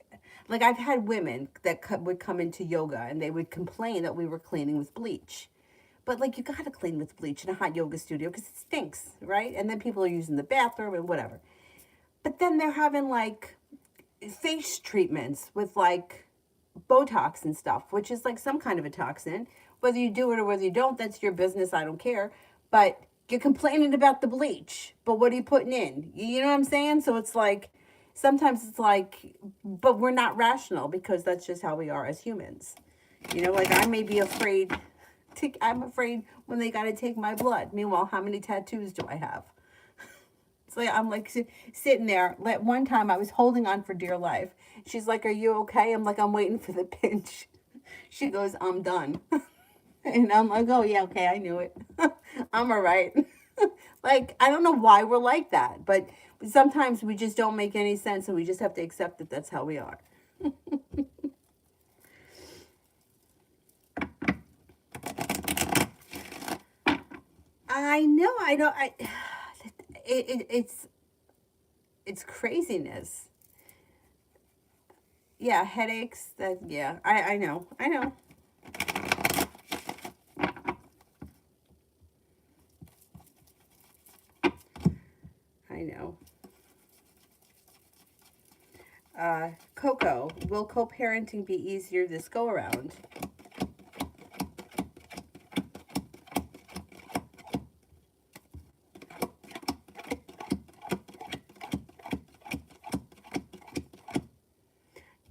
I've had women that would come into yoga and they would complain that we were cleaning with bleach. But, like, you got to clean with bleach in a hot yoga studio because it stinks, right? And then people are using the bathroom and whatever. But then they're having, like, face treatments with, like, Botox and stuff, which is, like, some kind of a toxin. Whether you do it or whether you don't, that's your business. I don't care. But you're complaining about the bleach. But what are you putting in? You know what I'm saying? So it's like, sometimes it's like, but we're not rational because that's just how we are as humans. Like, I may be afraid I'm afraid when they got to take my blood. Meanwhile, how many tattoos do I have? It's like, I'm like sitting there. Like one time I was holding on for dear life. She's like, "Are you okay?" I'm like, "I'm waiting for the pinch." She goes, "I'm done." And I'm like, "Oh yeah, okay, I knew it. I'm all right." Like, I don't know why we're like that, but sometimes we just don't make any sense and we just have to accept that that's how we are. I know, I know, it's craziness. Yeah, headaches, that, yeah, I know, I know. I know. Coco, will co-parenting be easier this go around?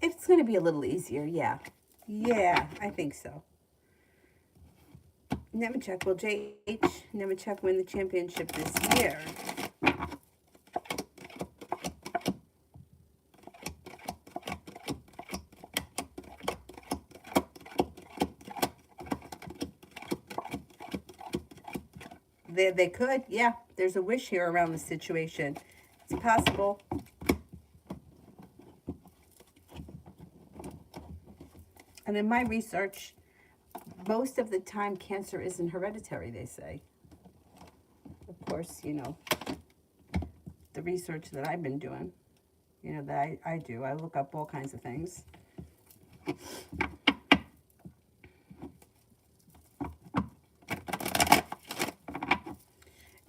It's going to be a little easier, yeah. Yeah, I think so. Nemechek, will JH Nemechek win the championship this year? They could, yeah. There's a wish here around the situation. It's possible. And in my research, most of the time cancer isn't hereditary, they say. Of course, the research that I've been doing, that I do. I look up all kinds of things.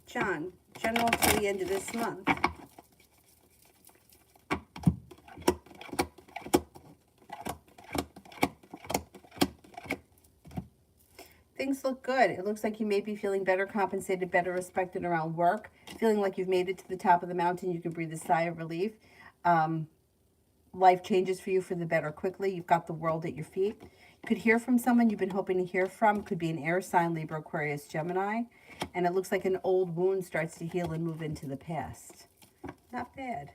John, general to the end of this month. Things look good. It looks like you may be feeling better compensated, better respected around work, feeling like you've made it to the top of the mountain. You can breathe a sigh of relief. Life changes for you for the better quickly. You've got the world at your feet. You could hear from someone you've been hoping to hear from. Could be an air sign, Libra, Aquarius, Gemini. And it looks like an old wound starts to heal and move into the past. Not bad.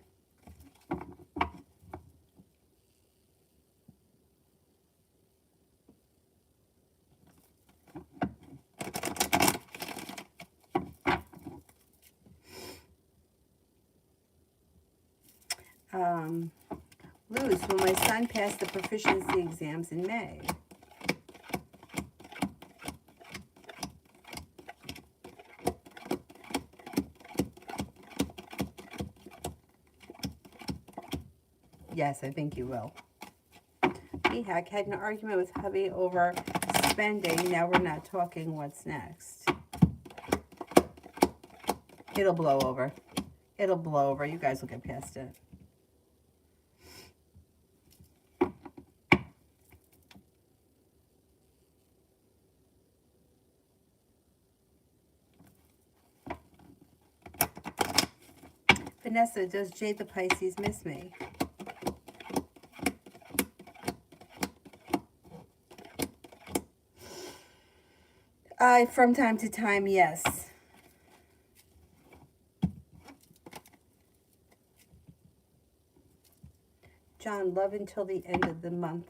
Luz, will my son pass the proficiency exams in May? Yes, I think you will. Mihak had an argument with hubby over spending. Now we're not talking. What's next? It'll blow over. It'll blow over. You guys will get past it. Vanessa, does Jade the Pisces miss me? From time to time, yes. John, love until the end of the month.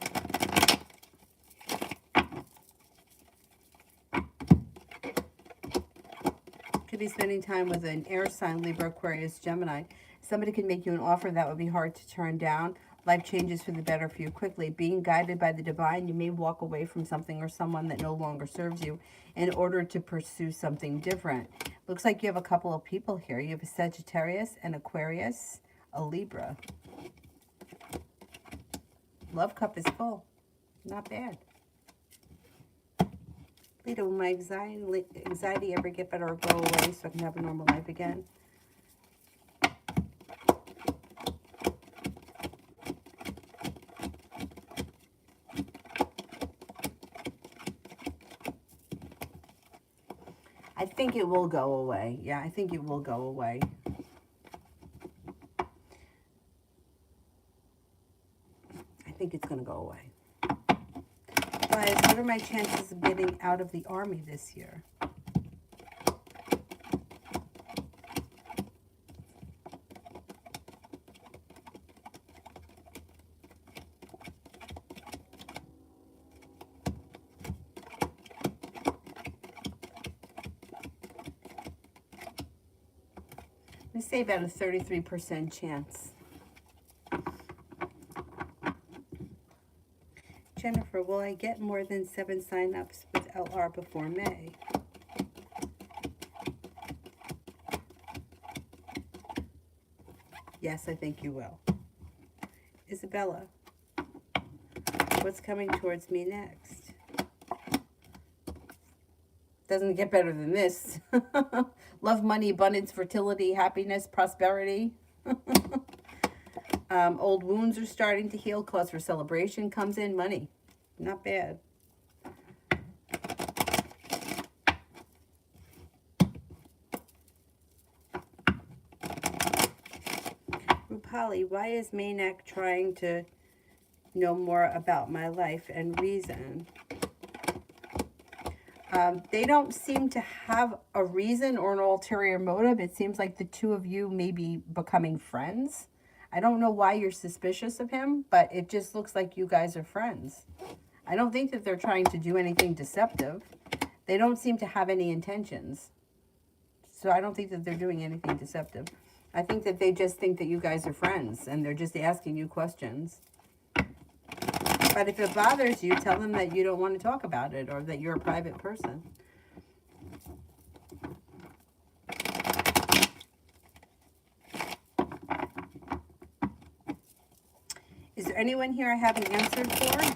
Could be spending time with an air sign, Libra, Aquarius, Gemini. Somebody could make you an offer that would be hard to turn down. Life changes for the better for you quickly. Being guided by the divine, you may walk away from something or someone that no longer serves you in order to pursue something different. Looks like you have a couple of people here. You have a Sagittarius, an Aquarius, a Libra. Love cup is full. Not bad. Lita, will my anxiety ever get better or go away so I can have a normal life again? I think it will go away. Yeah, I think it will go away. I think it's going to go away. Butterflies, what are my chances of getting out of the Army this year? I say about a 33% chance. Jennifer, will I get more than 7 sign-ups with LR before May? Yes, I think you will. Isabella, what's coming towards me next? Doesn't get better than this. Love, money, abundance, fertility, happiness, prosperity. Old wounds are starting to heal. Cause for celebration comes in. Money. Not bad. Rupali, why is Maynak trying to know more about my life and reason? They don't seem to have a reason or an ulterior motive. It seems like the two of you may be becoming friends. I don't know why you're suspicious of him, but it just looks like you guys are friends. I don't think that they're trying to do anything deceptive. They don't seem to have any intentions. So I don't think that they're doing anything deceptive. I think that they just think that you guys are friends and they're just asking you questions. But if it bothers you, tell them that you don't want to talk about it or that you're a private person. Is there anyone here I haven't answered for?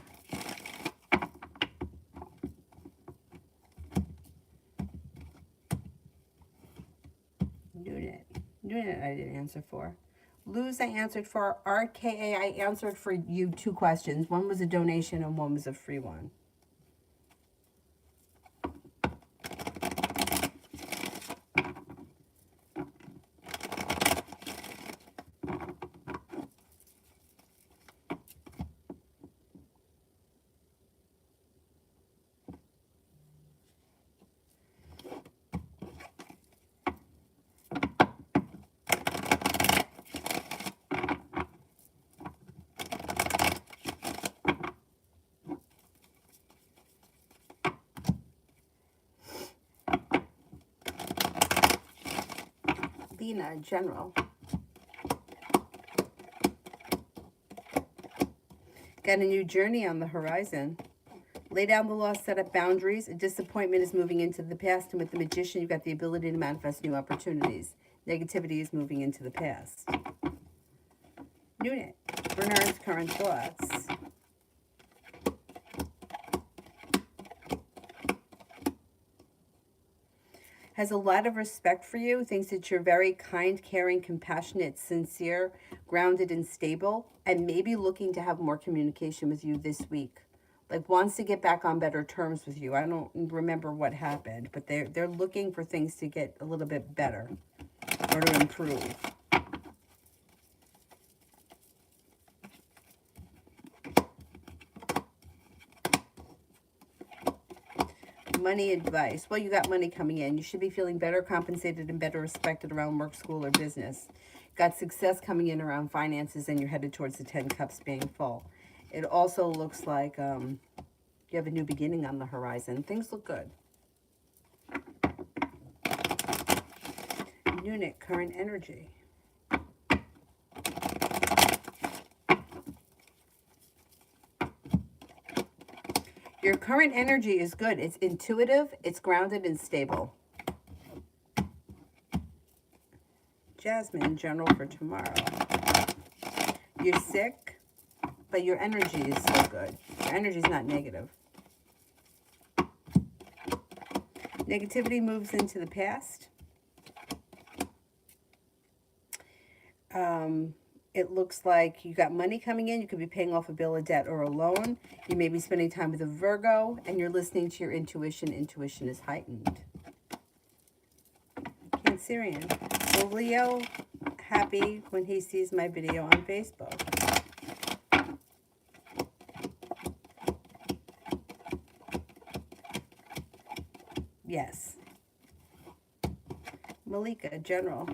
Unit I didn't answer for. Luz I answered for. RKA I answered for you 2 questions. One was a donation and one was a free one. Lena, general. Got a new journey on the horizon. Lay down the law, set up boundaries. A disappointment is moving into the past, and with the magician, you've got the ability to manifest new opportunities. Negativity is moving into the past. Unit, Bernard's current thoughts. Has a lot of respect for you, thinks that you're very kind, caring, compassionate, sincere, grounded, and stable, and maybe looking to have more communication with you this week. Like wants to get back on better terms with you. I don't remember what happened, but they're looking for things to get a little bit better or to improve. Money advice. Well, you got money coming in. You should be feeling better compensated and better respected around work, school, or business. Got success coming in around finances, and you're headed towards the 10 cups being full. It also looks like you have a new beginning on the horizon. Things look good. Unit, current energy. Your current energy is good. It's intuitive, it's grounded and stable. Jasmine, general for tomorrow. You're sick, but your energy is so good. Your energy is not negative. Negativity moves into the past. It looks like you got money coming in. You could be paying off a bill, a debt, or a loan. You may be spending time with a Virgo, and you're listening to your intuition. Intuition is heightened. Cancerian. Will Leo happy when he sees my video on Facebook? Yes. Malika, general.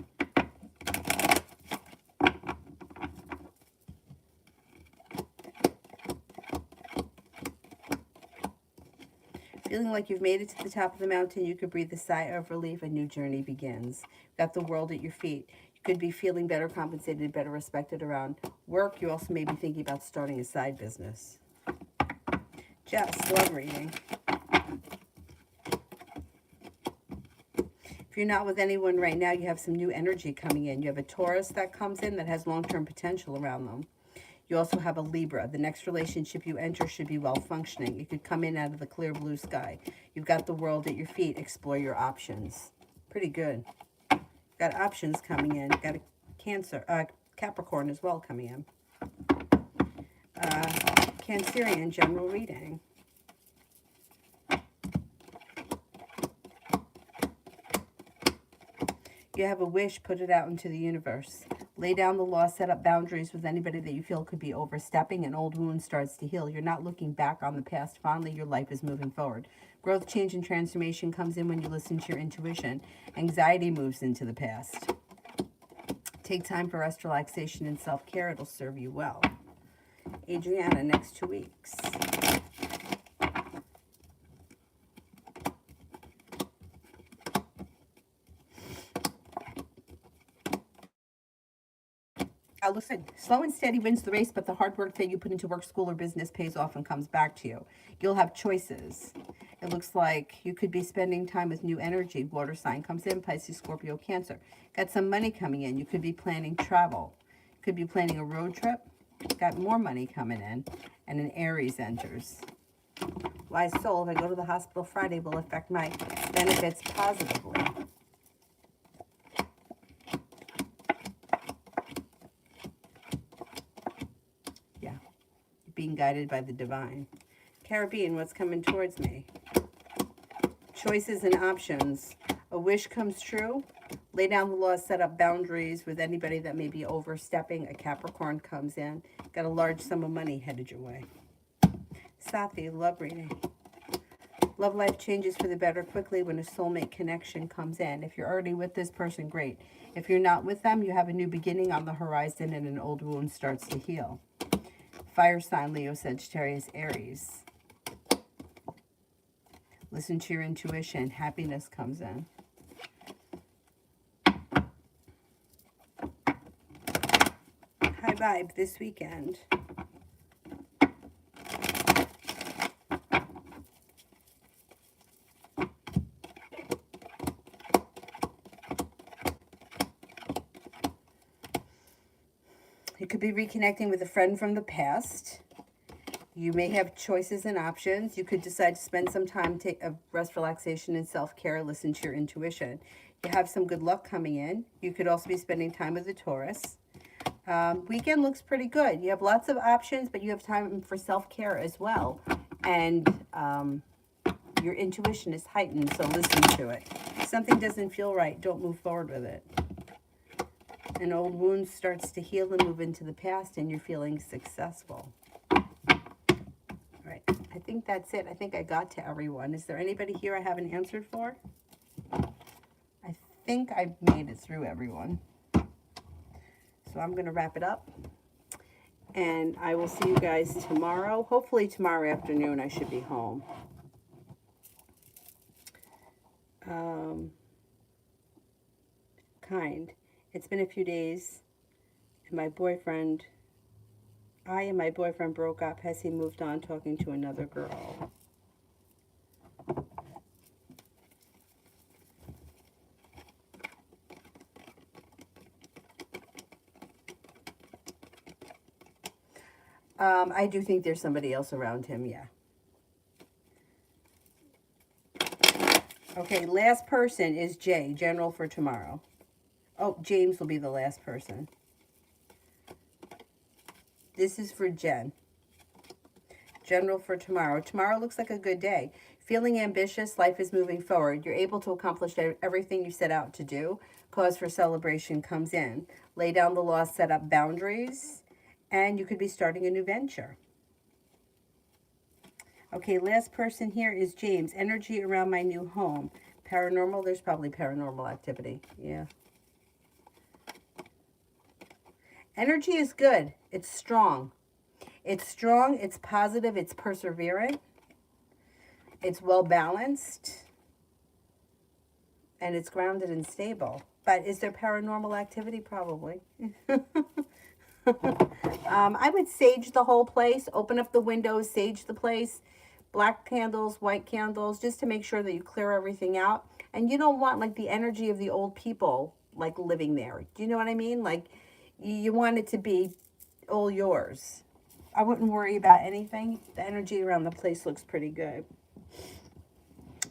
Feeling like you've made it to the top of the mountain, you could breathe a sigh of relief. A new journey begins. You've got the world at your feet. You could be feeling better compensated, better respected around work. You also may be thinking about starting a side business. Jess, love reading. If you're not with anyone right now, you have some new energy coming in. You have a Taurus that comes in that has long-term potential around them. You also have a Libra. The next relationship you enter should be well-functioning. It could come in out of the clear blue sky. You've got the world at your feet. Explore your options. Pretty good. Got options coming in. Got a Capricorn as well coming in. Cancerian general reading. You have a wish, put it out into the universe. Lay down the law, set up boundaries with anybody that you feel could be overstepping. An old wound starts to heal. You're not looking back on the past fondly. Your life is moving forward. Growth, change, and transformation comes in when you listen to your intuition. Anxiety moves into the past. Take time for rest, relaxation, and self-care. It'll serve you well. Adriana, next 2 weeks. Listen, slow and steady wins the race, but the hard work that you put into work, school, or business pays off and comes back to you. You'll have choices. It looks like you could be spending time with new energy. Water sign comes in, Pisces, Scorpio, Cancer. Got some money coming in. You could be planning travel. Could be planning a road trip. Got more money coming in. And an Aries enters. Wise soul, if I go to the hospital Friday, will affect my benefits positively. Being guided by the divine. Caribbean, what's coming towards me? Choices and options. A wish comes true. Lay down the law, set up boundaries with anybody that may be overstepping. A Capricorn comes in. Got a large sum of money headed your way. Sathi, love reading. Love life changes for the better quickly when a soulmate connection comes in. If you're already with this person, great. If you're not with them, you have a new beginning on the horizon and an old wound starts to heal. Fire sign, Leo, Sagittarius, Aries. Listen to your intuition. Happiness comes in. High vibe this weekend. You could be reconnecting with a friend from the past. You may have choices and options. You could decide to spend some time, take a rest, relaxation, and self-care. Listen to your intuition. You have some good luck coming in. You could also be spending time with a Taurus. Weekend looks pretty good. You have lots of options, but you have time for self-care as well. And your intuition is heightened, so listen to it. If something doesn't feel right, don't move forward with it. An old wound starts to heal and move into the past, and you're feeling successful. All right, I think that's it. I think I got to everyone. Is there anybody here I haven't answered for? I think I made it through everyone. So I'm going to wrap it up, and I will see you guys tomorrow. Hopefully tomorrow afternoon I should be home. Kind. It's been a few days, and I and my boyfriend broke up. Has he moved on talking to another girl? I do think there's somebody else around him, yeah. Okay, last person is Jay, general for tomorrow. Oh, James will be the last person. This is for Jen. General for tomorrow. Tomorrow looks like a good day. Feeling ambitious, life is moving forward. You're able to accomplish everything you set out to do. Cause for celebration comes in. Lay down the law, set up boundaries, and you could be starting a new venture. Okay, last person here is James. Energy around my new home. Paranormal, there's probably paranormal activity. Yeah. Energy is good. It's strong. It's strong, it's positive, it's perseverant, it's well balanced, and it's grounded and stable. But is there paranormal activity? Probably. I would sage the whole place, open up the windows, sage the place, black candles, white candles, just to make sure that you clear everything out. And you don't want like the energy of the old people like living there. Do you know what I mean? Like you want it to be all yours. I wouldn't worry about anything. The energy around the place looks pretty good.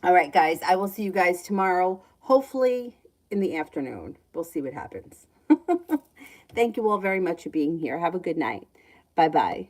All right, guys, I will see you guys tomorrow, hopefully in the afternoon. We'll see what happens. Thank you all very much for being here. Have a good night. Bye-bye.